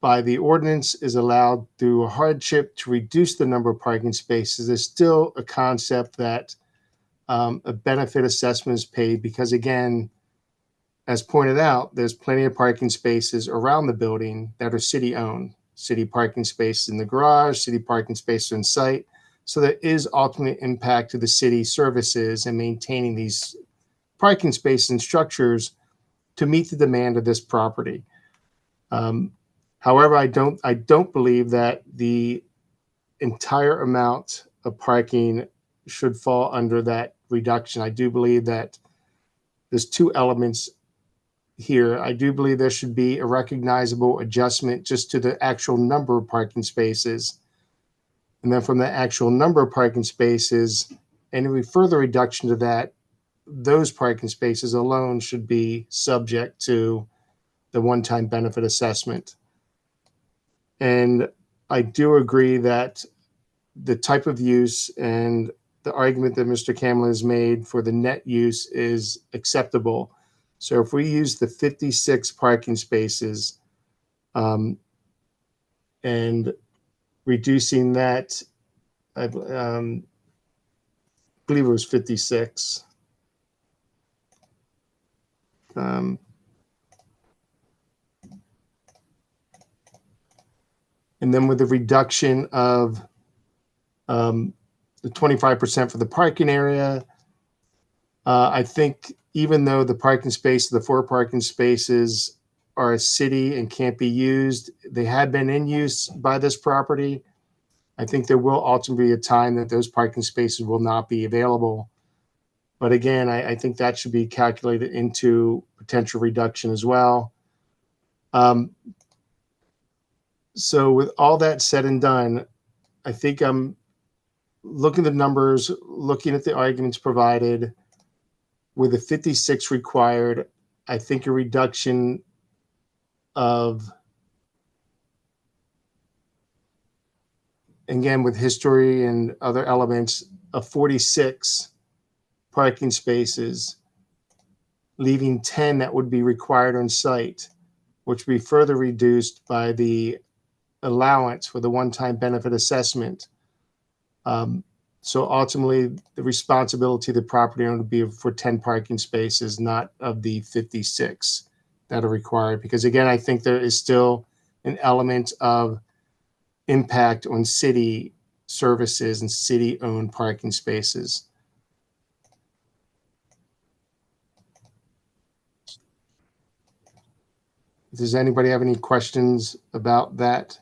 by the ordinance is allowed through a hardship to reduce the number of parking spaces, there's still a concept that a benefit assessment is paid, because again, as pointed out, there's plenty of parking spaces around the building that are city-owned. City parking spaces in the garage, city parking spaces on site. So there is ultimate impact to the city services and maintaining these parking spaces and structures to meet the demand of this property. However, I don't believe that the entire amount of parking should fall under that reduction. I do believe that there's 2 elements here. I do believe there should be a recognizable adjustment just to the actual number of parking spaces. And then from the actual number of parking spaces, any further reduction to that, those parking spaces alone should be subject to the one-time benefit assessment. And I do agree that the type of use and the argument that Mr. Cameron has made for the net use is acceptable. So if we use the 56 parking spaces and reducing that, I believe it was 56. And then with the reduction of the 25% for the parking area, I think even though the parking space, the 4 parking spaces are a city and can't be used, they have been in use by this property. I think there will ultimately be a time that those parking spaces will not be available. But again, I think that should be calculated into potential reduction as well. So with all that said and done, I think I'm looking at the numbers, looking at the arguments provided. With the 56 required, I think a reduction of, again, with history and other elements, of 46 parking spaces, leaving 10 that would be required on site, which would be further reduced by the allowance for the one-time benefit assessment. So ultimately, the responsibility of the property owner would be for 10 parking spaces, not of the 56 that are required. Because again, I think there is still an element of impact on city services and city-owned parking spaces. Does anybody have any questions about that?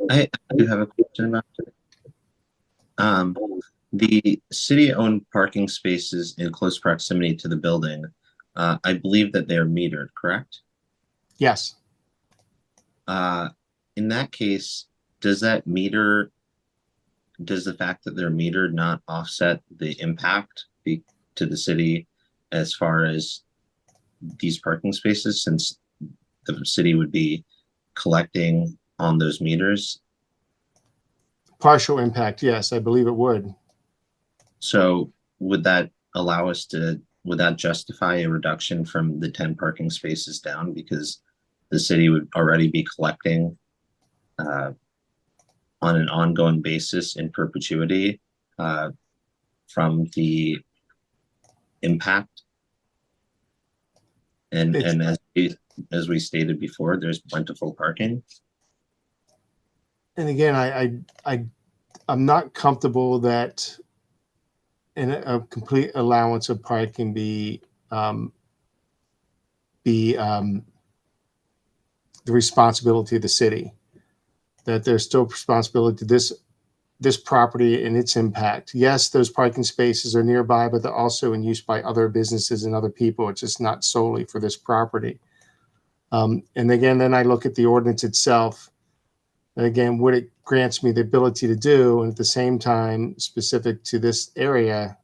I do have a question about it. The city-owned parking spaces in close proximity to the building, I believe that they're metered, correct? Yes. In that case, does the fact that they're metered not offset the impact to the city as far as these parking spaces, since the city would be collecting on those meters? Partial impact, yes, I believe it would. So would that justify a reduction from the 10 parking spaces down, because the city would already be collecting on an ongoing basis in perpetuity from the impact? And as we stated before, there's plentiful parking. And again, I'm not comfortable that a complete allowance of parking be the responsibility of the city. That there's still responsibility to this property and its impact. Yes, those parking spaces are nearby, but they're also in use by other businesses and other people. It's just not solely for this property. And again, then I look at the ordinance itself. And again, what it grants me the ability to do, and at the same time, specific to this area,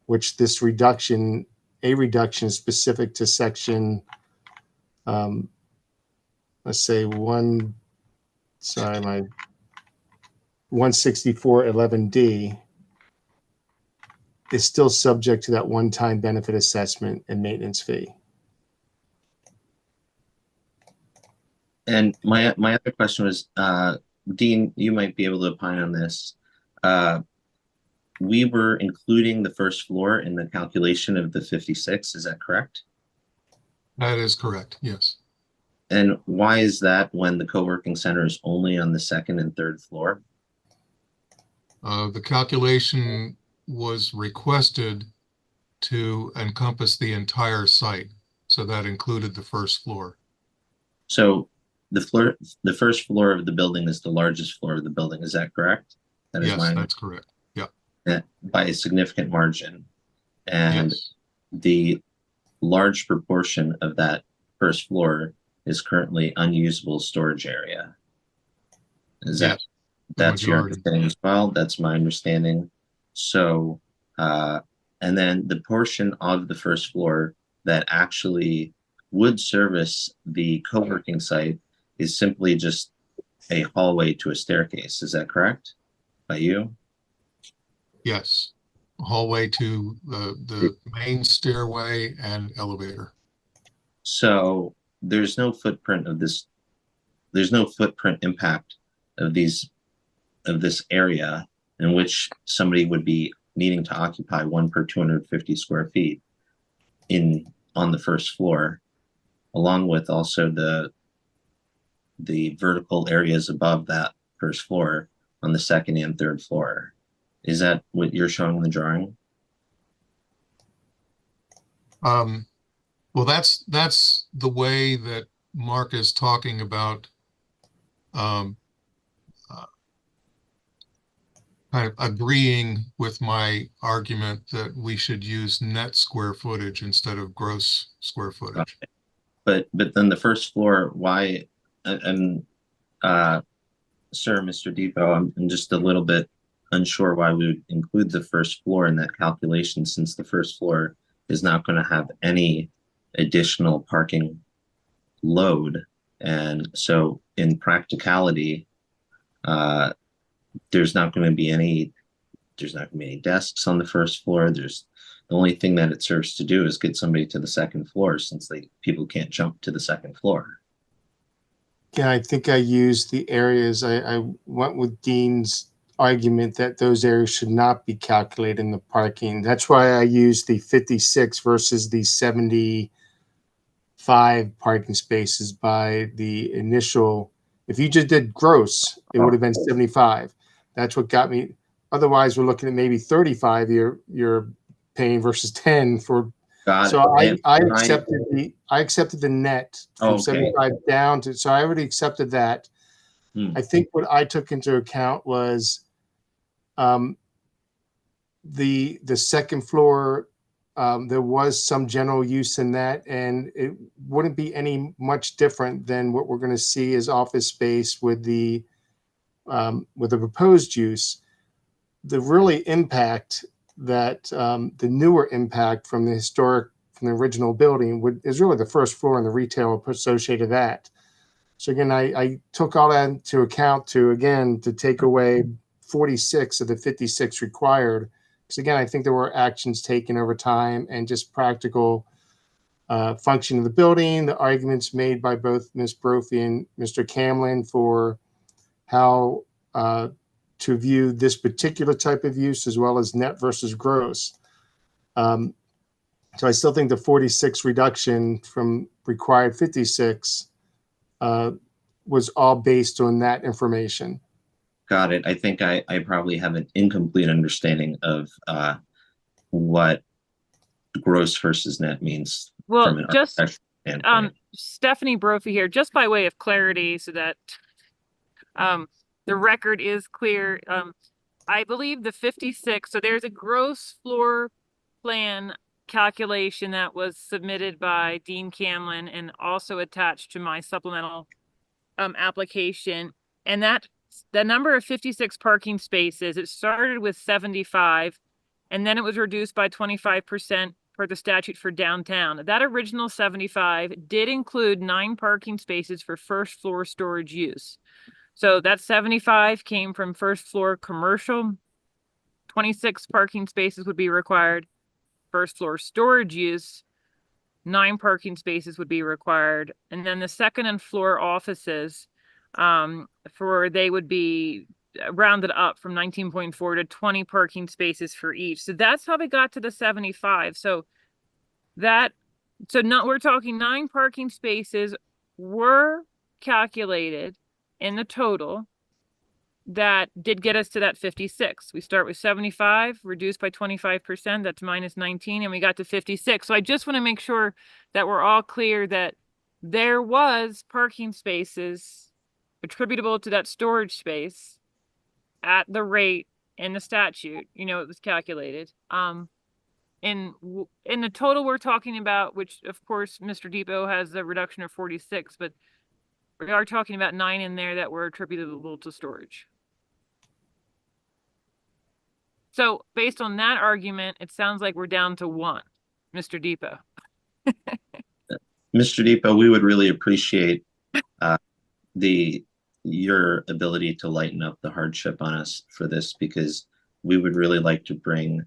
which this reduction is specific to section, let's say 164.11D is still subject to that one-time benefit assessment and maintenance fee. And my other question was, Dean, you might be able to opine on this. We were including the first floor in the calculation of the 56, is that correct? That is correct, yes. And why is that when the co-working center is only on the second and third floor? The calculation was requested to encompass the entire site, so that included the first floor. So the first floor of the building is the largest floor of the building, is that correct? That is Yes, that's correct. Yeah. By a significant margin. And yes. The large proportion of that first floor is currently unusable storage area. Is Yes, that's your majority. understanding as well? That's my understanding. So, and then the portion of the first floor that actually would service the co-working site is simply just a hallway to a staircase. Is that correct? By you? Yes. Hallway to the main stairway and elevator. So there's no footprint of this, there's no footprint impact of these, of this area in which somebody would be needing to occupy 1 per 250 square feet on the first floor, along with also the vertical areas above that first floor on the second and third floor. Is that what you're showing in the drawing? Well, that's the way that Mark is talking about kind of agreeing with my argument that we should use net square footage instead of gross square footage. But then the first floor, why? And sir, Mr. Depot, I'm just a little bit unsure why we would include the first floor in that calculation, since the first floor is not going to have any additional parking load. And so in practicality, there's not going to be any desks on the first floor. The only thing that it serves to do is get somebody to the second floor, since people can't jump to the second floor. Yeah, I think I used the areas. I went with Dean's argument that those areas should not be calculated in the parking. That's why I used the 56 versus the 75 parking spaces by the initial. If you just did gross, it would have been 75. That's what got me. Otherwise, we're looking at maybe 35 you're paying versus 10 for. Got So it. I accepted the net from Okay. 75 down to, so I already accepted that. I think what I took into account was the second floor. There was some general use in that, and it wouldn't be any much different than what we're going to see as office space with the proposed use. The really impact that the newer impact from the original building is really the first floor and the retail associated with that. So again, I took all that into account to take away 46 of the 56 required. Because again, I think there were actions taken over time and just practical function of the building, the arguments made by both Ms. Brophy and Mr. Camlin for how to view this particular type of use, as well as net versus gross. So I still think the 46 reduction from required 56 was all based on that information. Got it. I think I probably have an incomplete understanding of what gross versus net means. Well, from an just architectural standpoint. Stephanie Brophy here, just by way of clarity, so that the record is clear. I believe the 56, so there's a gross floor plan calculation that was submitted by Dean Camlin and also attached to my supplemental application. And the number of 56 parking spaces, it started with 75, and then it was reduced by 25% per the statute for downtown. That original 75 did include 9 parking spaces for first floor storage use. So that 75 came from first floor commercial. 26 parking spaces would be required. First floor storage use, 9 parking spaces would be required. And then the second and floor offices, they would be rounded up from 19.4 to 20 parking spaces for each. So that's how we got to the 75. We're talking 9 parking spaces were calculated in the total that did get us to that 56. We start with 75, reduced by 25%, that's minus 19, and we got to 56. So I just want to make sure that we're all clear that there was parking spaces attributable to that storage space at the rate in the statute, it was calculated. In the total we're talking about, which of course Mr. Depot has the reduction of 46, but we are talking about 9 in there that were attributable to storage. So based on that argument, it sounds like we're down to 1, Mr. Depot. Mr. Depot, we would really appreciate the your ability to lighten up the hardship on us for this, because we would really like to bring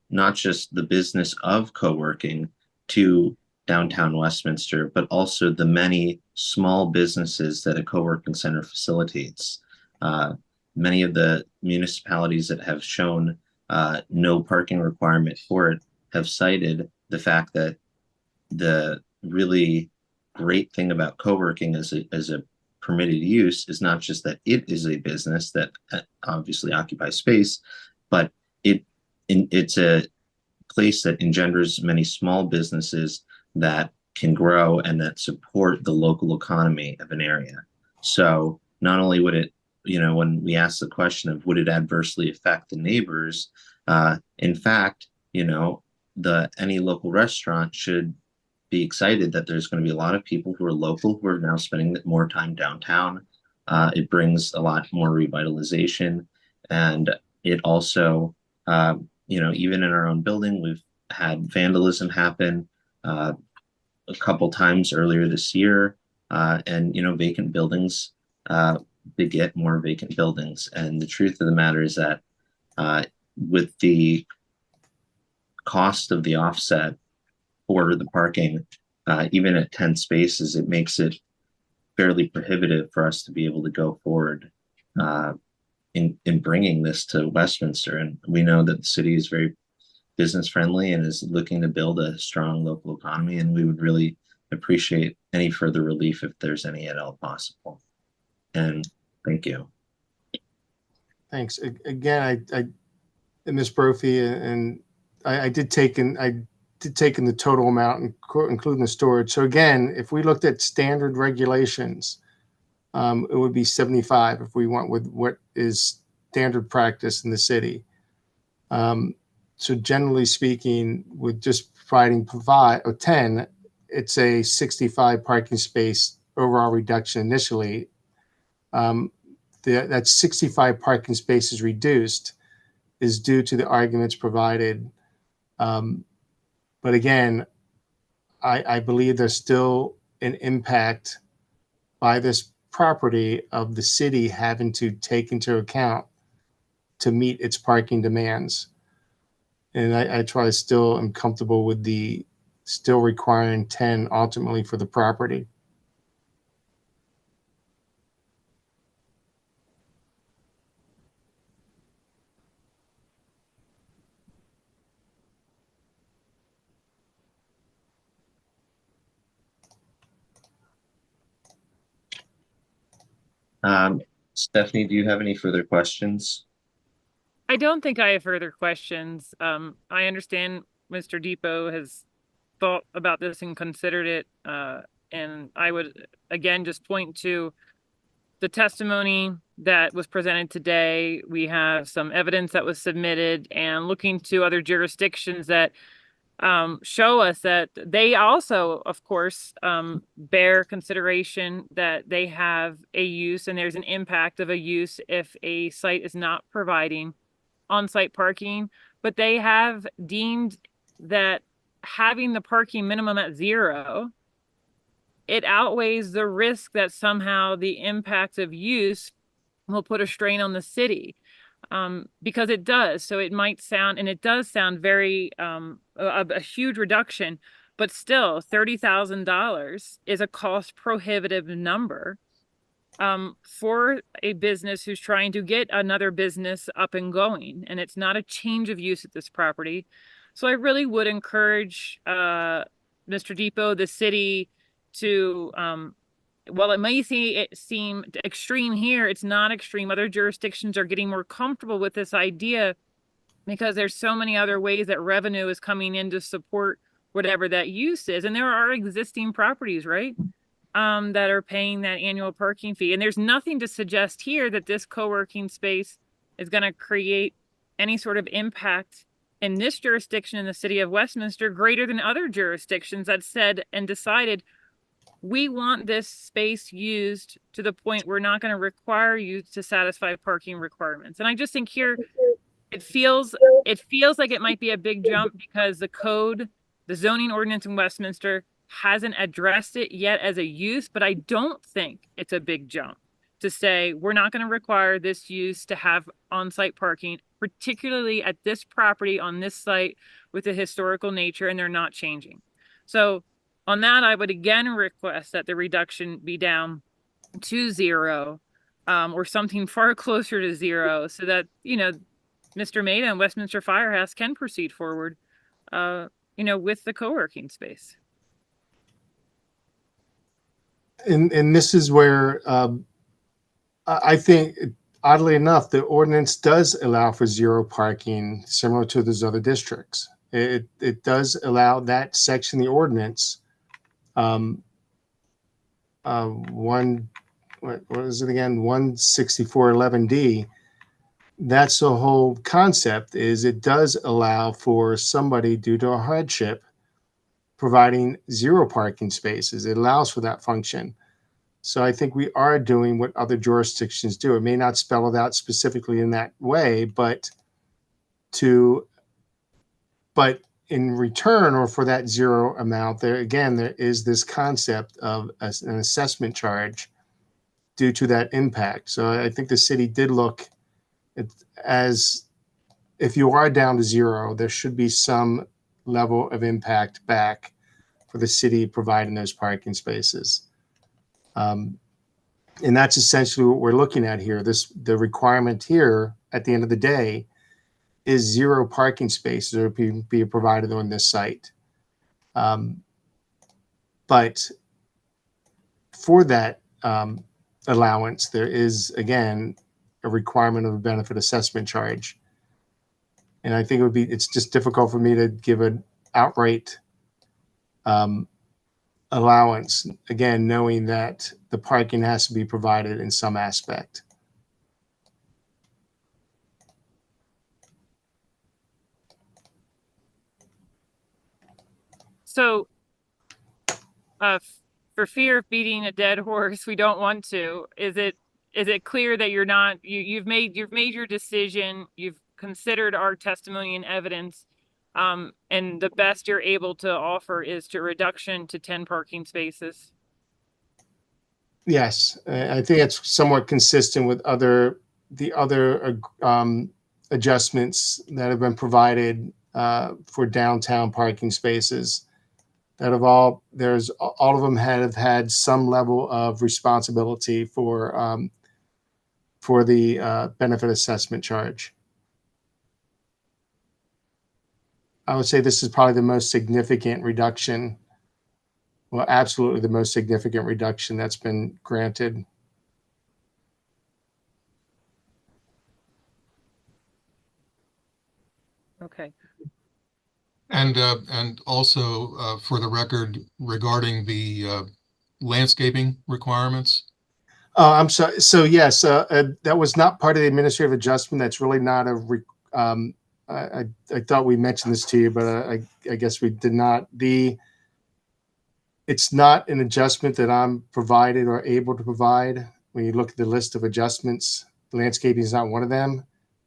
not just the business of co-working to downtown Westminster, but also the many small businesses that a co-working center facilitates. Many of the municipalities that have shown no parking requirement for it have cited the fact that the really great thing about co-working as a permitted use is not just that it is a business that obviously occupies space, but it's a place that engenders many small businesses that can grow and that support the local economy of an area. So not only would it, when we ask the question of would it adversely affect the neighbors, in fact, any local restaurant should be excited that there's going to be a lot of people who are local who are now spending more time downtown. It brings a lot more revitalization, and it also, even in our own building, we've had vandalism happen a couple times earlier this year, and vacant buildings beget more vacant buildings. And the truth of the matter is that with the cost of the offset for the parking, even at 10 spaces, it makes it fairly prohibitive for us to be able to go forward in bringing this to Westminster. And we know that the city is very business friendly and is looking to build a strong local economy. And we would really appreciate any further relief if there's any at all possible. And thank you. Thanks. Again, I Ms. Brophy, and I did take in the total amount, including the storage. So again, if we looked at standard regulations, it would be 75 if we went with what is standard practice in the city. So generally speaking, with just providing 10, it's a 65 parking space overall reduction initially. That 65 parking spaces reduced is due to the arguments provided. But again, I believe there's still an impact by this property of the city having to take into account to meet its parking demands. And I still am comfortable with the still requiring 10 ultimately for the property. Stephanie, do you have any further questions? I don't think I have further questions. I understand Mr. Depot has thought about this and considered it. And I would again just point to the testimony that was presented today. We have some evidence that was submitted, and looking to other jurisdictions that show us that they also, of course, bear consideration that they have a use and there's an impact of a use if a site is not providing on-site parking, but they have deemed that having the parking minimum at 0, it outweighs the risk that somehow the impact of use will put a strain on the city. Because it does. So it might sound, and it does sound very, a huge reduction, but still $30,000 is a cost prohibitive number for a business who's trying to get another business up and going. And it's not a change of use at this property. So I really would encourage Mr. Depot, the city, to while it may seem extreme here, it's not extreme. Other jurisdictions are getting more comfortable with this idea because there's so many other ways that revenue is coming in to support whatever that use is. And there are existing properties, right, that are paying that annual parking fee. And there's nothing to suggest here that this co-working space is going to create any sort of impact in this jurisdiction in the city of Westminster greater than other jurisdictions that said and decided, we want this space used to the point we're not going to require you to satisfy parking requirements. And I just think here it feels like it might be a big jump because the code, the zoning ordinance in Westminster hasn't addressed it yet as a use, but I don't think it's a big jump to say we're not going to require this use to have on-site parking, particularly at this property on this site with a historical nature, and they're not changing. So on that, I would again request that the reduction be down to 0, or something far closer to 0, so that, you know, Mr. Maida and Westminster Firehouse can proceed forward, you know, with the co-working space. And this is where I think, oddly enough, the ordinance does allow for 0 parking, similar to those other districts. It does allow that section of the ordinance. What is it again? 16411D. That's the whole concept, is it does allow for somebody, due to a hardship, providing 0 parking spaces. It allows for that function. So I think we are doing what other jurisdictions do. It may not spell it out specifically in that way, but in return, or for that 0 amount, there again, there is this concept of an assessment charge due to that impact. So I think the city did look at, as if you are down to 0, there should be some level of impact back for the city providing those parking spaces. And that's essentially what we're looking at here. The requirement here at the end of the day is 0 parking spaces are be provided on this site. But for that allowance, there is, again, a requirement of a benefit assessment charge. And I think it's just difficult for me to give an outright allowance, again, knowing that the parking has to be provided in some aspect. So, for fear of beating a dead horse, we don't want to. Is it clear that you're not, you've made your decision, you've considered our testimony and evidence, and the best you're able to offer is to reduction to 10 parking spaces? Yes, I think it's somewhat consistent with the other adjustments that have been provided for downtown parking spaces. That have all of them have had some level of responsibility for the benefit assessment charge. I would say this is probably the most significant reduction. Well, absolutely the most significant reduction that's been granted. Okay. And also, for the record, regarding the landscaping requirements. Oh, I'm sorry. So yes, that was not part of the administrative adjustment. That's really not I thought we mentioned this to you, but I guess we did not. It's not an adjustment that I'm provided or able to provide. When you look at the list of adjustments, landscaping is not one of them,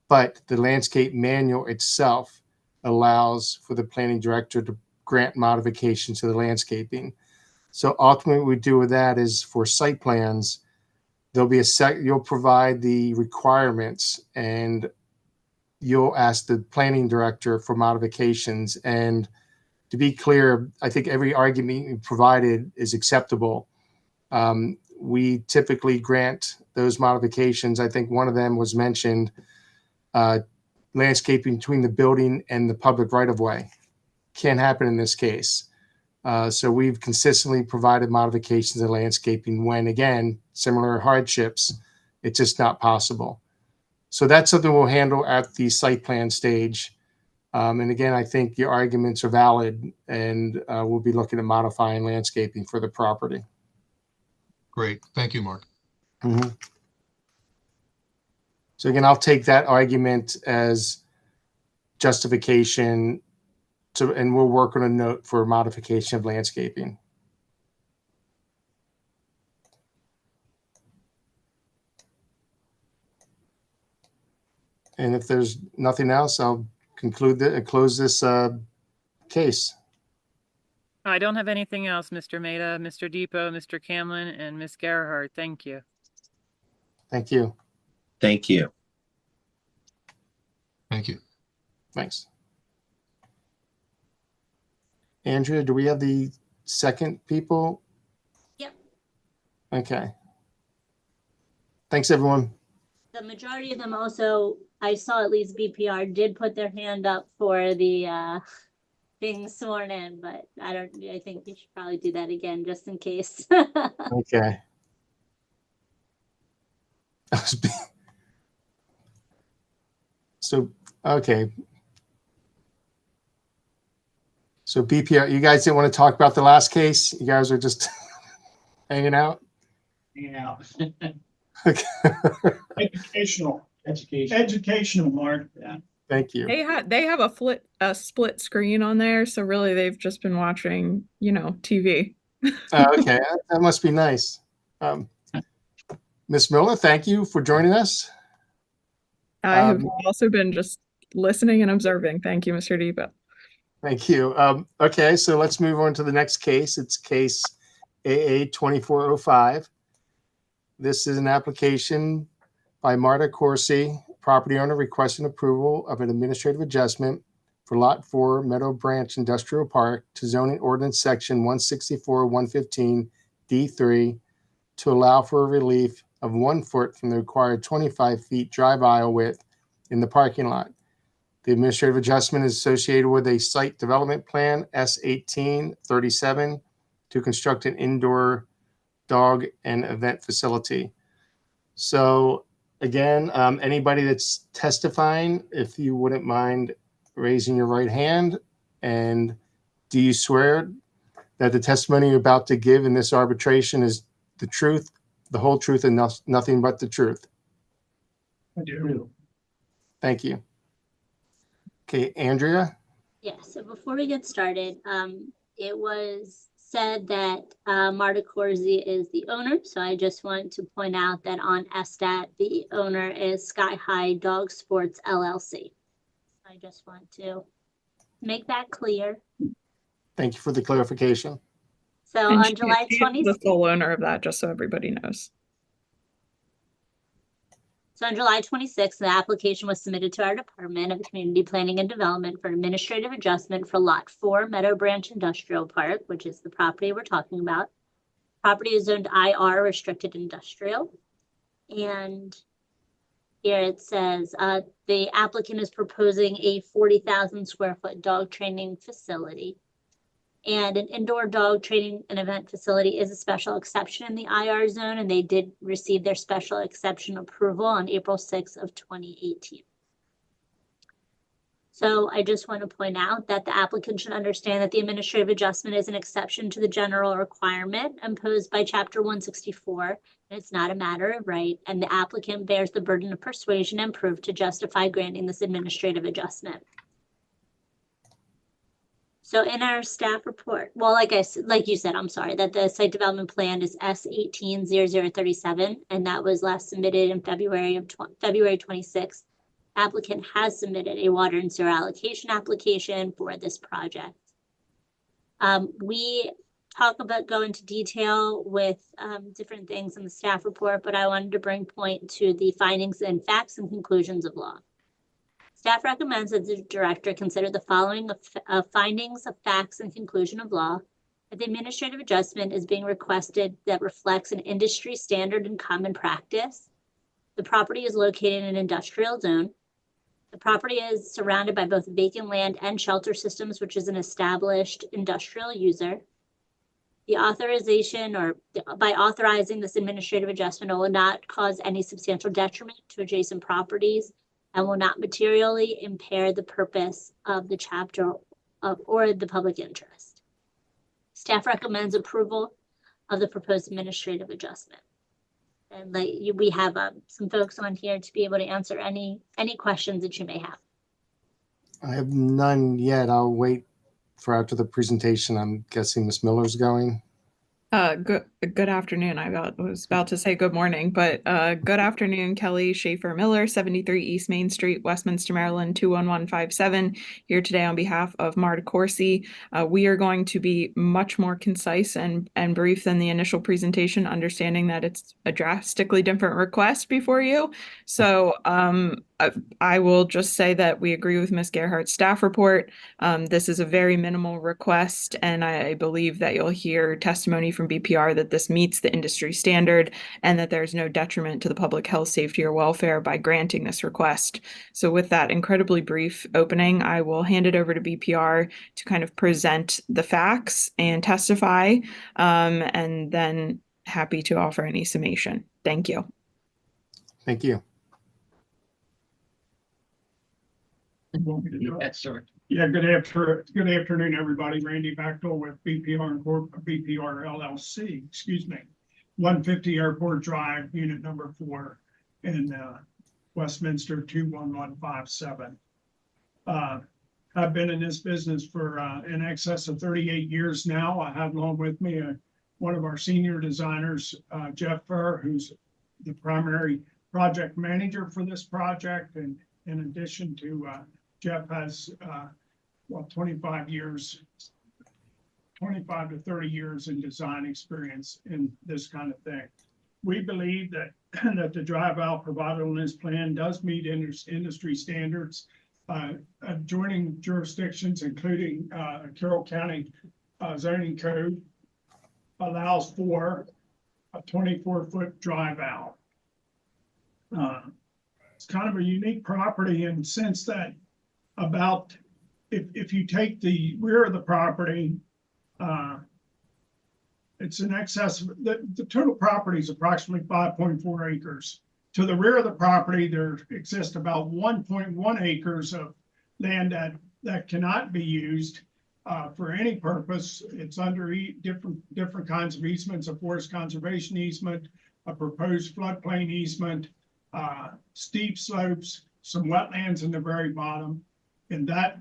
but the landscape manual itself allows for the planning director to grant modifications to the landscaping. So ultimately what we do with that is, for site plans, there'll be you'll provide the requirements and you'll ask the planning director for modifications. And to be clear, I think every argument you provided is acceptable. We typically grant those modifications. I think one of them was mentioned, landscaping between the building and the public right-of-way. Can't happen in this case. So we've consistently provided modifications to landscaping when, again, similar hardships, it's just not possible. So that's something we'll handle at the site plan stage. And again, I think your arguments are valid, and we'll be looking at modifying landscaping for the property. Great. Thank you, Mark. Mm-hmm. So again, I'll take that argument as justification and we'll work on a note for modification of landscaping. And if there's nothing else, I'll close this case. I don't have anything else, Mr. Maida, Mr. Depot, Mr. Camlin, and Ms. Gerhart. Thank you. Thank you. Thank you. Thank you. Thanks. Andrea, do we have the second people? Yep. Okay. Thanks, everyone. The majority of them also, I saw at least BPR did put their hand up for the being sworn in, but I think you should probably do that again just in case. Okay. So, okay. So BPR, you guys didn't want to talk about the last case? You guys are just hanging out? Yeah. Okay. Educational, Mark. Yeah. Thank you. They have a split screen on there, so really they've just been watching, TV. Okay, that must be nice. Ms. Miller, thank you for joining us. I have Um, also been just listening and observing. Thank you, Mr. Depot. Thank you. Okay, so let's move on to the next case. It's case AA 2405. This is an application by Marta Corsi, property owner, requesting approval of an administrative adjustment for Lot 4 Meadow Branch Industrial Park to zoning ordinance section 164-115 D3 to allow for a relief of 1 foot from the required 25 feet drive aisle width in the parking lot. The administrative adjustment is associated with a site development plan S1837 to construct an indoor dog and event facility. So again, anybody that's testifying, if you wouldn't mind raising your right hand, and do you swear that the testimony you're about to give in this arbitration is the truth, the whole truth, and nothing but the truth? I do. Thank you. Okay, Andrea? Yeah, so before we get started, it was said that Marta Corsi is the owner. So I just want to point out that on SSTAT, the owner is Sky High Dog Sports LLC. I just want to make that clear. Thank you for the clarification. So And on July she is 26th. the sole owner of that, just so everybody knows. So on July 26th, the application was submitted to our Department of Community Planning and Development for administrative adjustment for Lot 4 Meadow Branch Industrial Park, which is the property we're talking about. Property is zoned IR, Restricted Industrial. And here it says the applicant is proposing a 40,000 square foot dog training facility. And an indoor dog training and event facility is a special exception in the IR zone, and they did receive their special exception approval on April 6th of 2018. So I just want to point out that the applicant should understand that the administrative adjustment is an exception to the general requirement imposed by Chapter 164, and it's not a matter of right, and the applicant bears the burden of persuasion and proof to justify granting this administrative adjustment. So in our staff report, well, like you said, I'm sorry, that the site development plan is S180037, and that was last submitted in February 26th. Applicant has submitted a water and sewer allocation application for this project. We go into detail with different things in the staff report, but I wanted to bring point to the findings and facts and conclusions of law. Staff recommends that the director consider the following findings of facts and conclusion of law. That the administrative adjustment is being requested that reflects an industry standard and common practice. The property is located in an industrial zone. The property is surrounded by both vacant land and shelter systems, which is an established industrial user. The authorization by authorizing this administrative adjustment will not cause any substantial detriment to adjacent properties and will not materially impair the purpose of the chapter or the public interest. Staff recommends approval of the proposed administrative adjustment. And we have some folks on here to be able to answer any questions that you may have. I have none yet. I'll wait for after the presentation. I'm guessing Ms. Miller's going. Good afternoon. Was about to say good morning, but good afternoon, Kelly Schaefer Miller, 73 East Main Street, Westminster, Maryland, 21157. Here today on behalf of Marta Corsi. We are going to be much more concise and brief than the initial presentation, understanding that it's a drastically different request before you. So I will just say that we agree with Ms. Gerhardt's staff report. This is a very minimal request, and I believe that you'll hear testimony from BPR that this meets the industry standard and that there's no detriment to the public health, safety, or welfare by granting this request. So with that incredibly brief opening, I will hand it over to BPR to kind of present the facts and testify, and then happy to offer any summation. Thank you. Thank you. Yes, sir. Yeah, good afternoon, everybody. Randy Bechtel with BPR LLC, excuse me. 150 Airport Drive, unit number 4 in Westminster 21157. I've been in this business for in excess of 38 years now. I have along with me one of our senior designers, Jeff Furr, who's the primary project manager for this project. And in addition to Jeff has 25 to 30 years in design experience in this kind of thing. We believe that the dry valve provided on this plan does meet industry standards. Adjoining jurisdictions, including Carroll County zoning code, allows for a 24-foot dry valve. It's kind of a unique property in the sense that if you take the rear of the property, it's in excess of the total property is approximately 5.4 acres. To the rear of the property, there exists about 1.1 acres of land that cannot be used for any purpose. It's under different kinds of easements: a forest conservation easement, a proposed floodplain easement, steep slopes, some wetlands in the very bottom, and that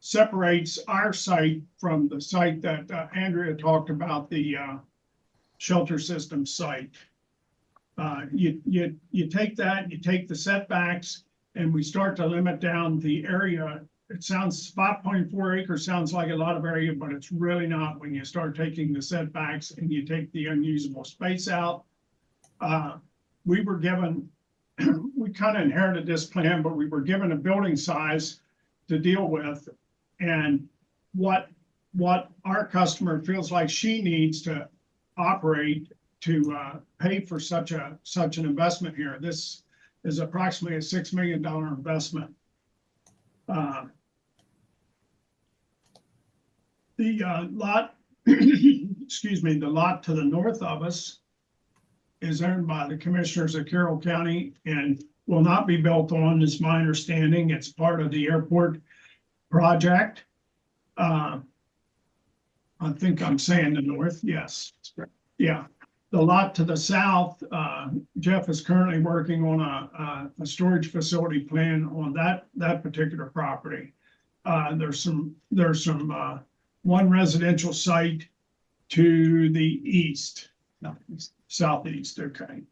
separates our site from the site that Andrea talked about, the shelter system site. You take that, you take the setbacks, and we start to limit down the area. It sounds 5.4 acres sounds like a lot of area, but it's really not when you start taking the setbacks and you take the unusable space out. We were given, we kind of inherited this plan, but we were given a building size to deal with, and what our customer feels like she needs to operate to pay for such an investment here. This is approximately a $6 million investment. The lot, excuse me, the lot to the north of us is owned by the commissioners of Carroll County and will not be built on, is my understanding. It's part of the airport project. I think I'm saying the north, yes. Yeah. The lot to the south, Jeff is currently working on a storage facility plan on that particular property. There's some one residential site to the east, no, southeast, okay.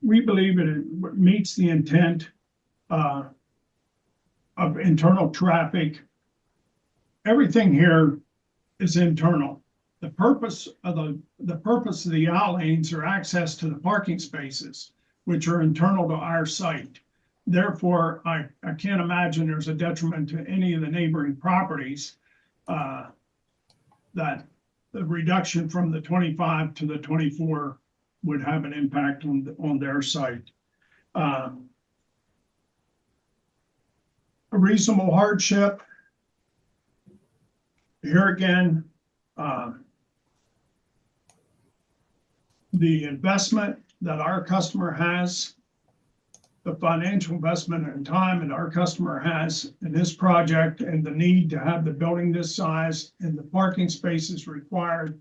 We believe it meets the intent of internal traffic. Everything here is internal. The purpose of the out lanes are access to the parking spaces, which are internal to our site. Therefore, I can't imagine there's a detriment to any of the neighboring properties that the reduction from the 25 to the 24 would have an impact on their site. A reasonable hardship. Here again, the investment that our customer has, the financial investment and time that our customer has in this project, and the need to have the building this size and the parking spaces required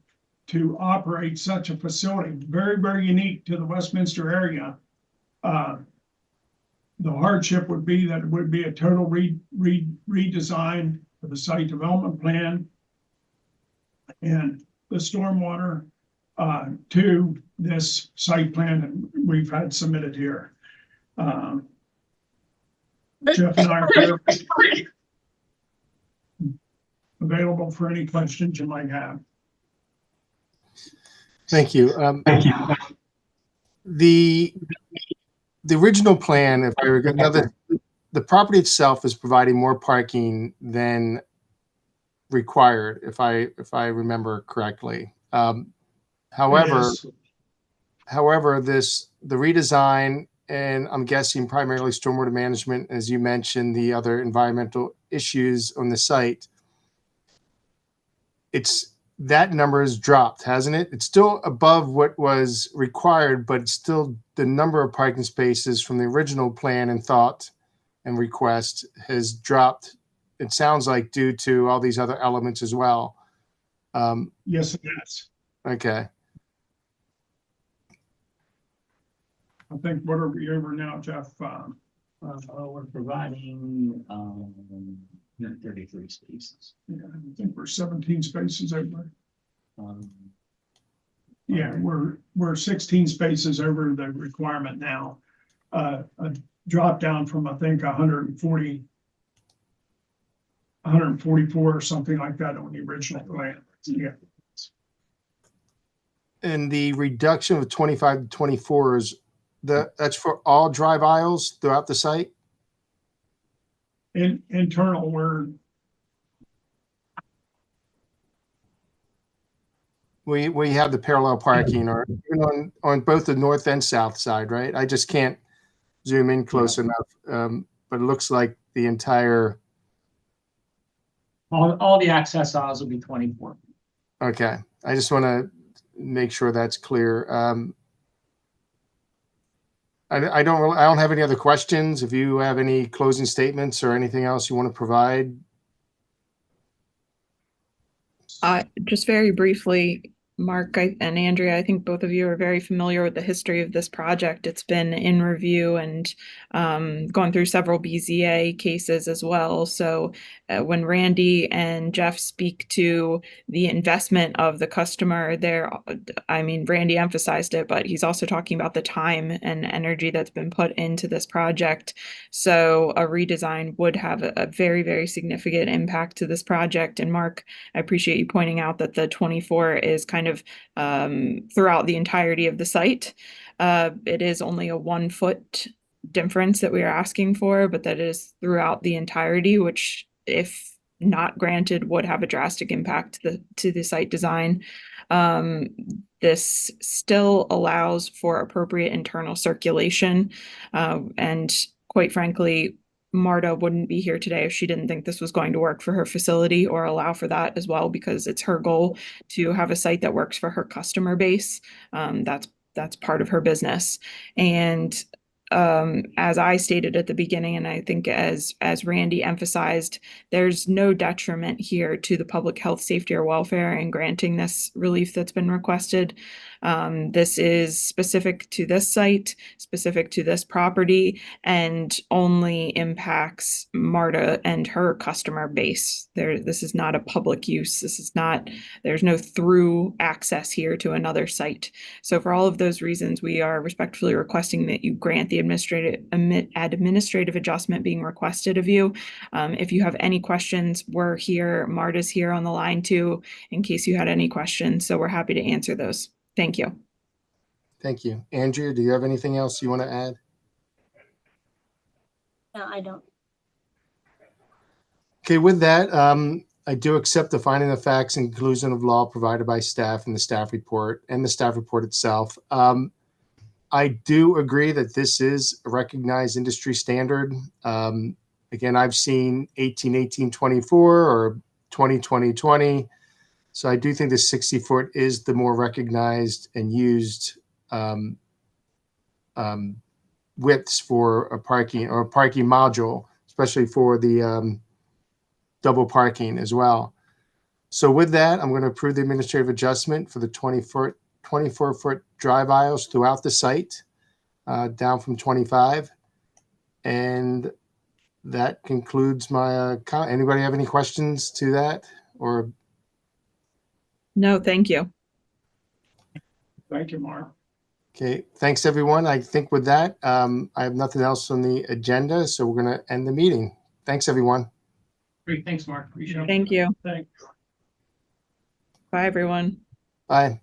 to operate such a facility. Very, very unique to the Westminster area. The hardship would be that it would be a total redesign of the site development plan and the stormwater to this site plan that we've had submitted here. Jeff and I are here available for any questions you might have. Thank you. The original plan, if I remember, the property itself is providing more parking than required, if I remember correctly. However, the redesign, and I'm guessing primarily stormwater management, as you mentioned, the other environmental issues on the site, that number has dropped, hasn't it? It's still above what was required, but it's still the number of parking spaces from the original plan and thought and request has dropped. It sounds like due to all these other elements as well. Yes, it is. Okay. I think what are we over now, Jeff? We're providing 33 spaces. Yeah, I think we're 17 spaces over. Um, Yeah, we're 16 spaces over the requirement now. A drop down from, I think, 144 or something like that on the original plan. Yeah. And the reduction of 25 to 24 is that's for all drive aisles throughout the site? Internal, We have the parallel parking, or even on both the north and south side, right? I just can't zoom in close enough, but it looks like the entire. all the access aisles will be 24. Okay, I just want to make sure that's clear. I don't have any other questions. If you have any closing statements or anything else you want to provide. Just very briefly, Mark and Andrea, I think both of you are very familiar with the history of this project. It's been in review and gone through several BZA cases as well. So when Randy and Jeff speak to the investment of the customer there, I mean, Randy emphasized it, but he's also talking about the time and energy that's been put into this project. So a redesign would have a very, very significant impact to this project. And Mark, I appreciate you pointing out that the 24 is kind of throughout the entirety of the site. It is only a 1 foot difference that we are asking for, but that is throughout the entirety, which if not granted would have a drastic impact to the site design. This still allows for appropriate internal circulation, and quite frankly, Marta wouldn't be here today if she didn't think this was going to work for her facility or allow for that as well, because it's her goal to have a site that works for her customer base. That's part of her business. And as I stated at the beginning, and I think as Randy emphasized, there's no detriment here to the public health, safety, or welfare in granting this relief that's been requested. This is specific to this site, specific to this property, and only impacts Marta and her customer base. This is not a public use. There's no through access here to another site. So for all of those reasons, we are respectfully requesting that you grant the administrative adjustment being requested of you. If you have any questions, we're here. Marta's here on the line too, in case you had any questions. So we're happy to answer those. Thank you. Thank you. Andrea, do you have anything else you want to add? No, I don't. Okay, with that, I do accept the finding of facts and conclusion of law provided by staff in the staff report and the staff report itself. I do agree that this is a recognized industry standard. Again, I've seen 18-18-24 or 20-20-20. So I do think the 60 foot is the more recognized and used widths for a parking or a parking module, especially for the double parking as well. So with that, I'm going to approve the administrative adjustment for the 24-foot drive aisles throughout the site, down from 25. And that concludes my comment. Anybody have any questions to that? Or, No, thank you. Thank you, Mark. okay, thanks, everyone. I think with that, I have nothing else on the agenda, so we're going to end the meeting. Thanks, everyone. Great, thanks, Mark. Appreciate it. Thank you. Thank Bye, everyone. Bye.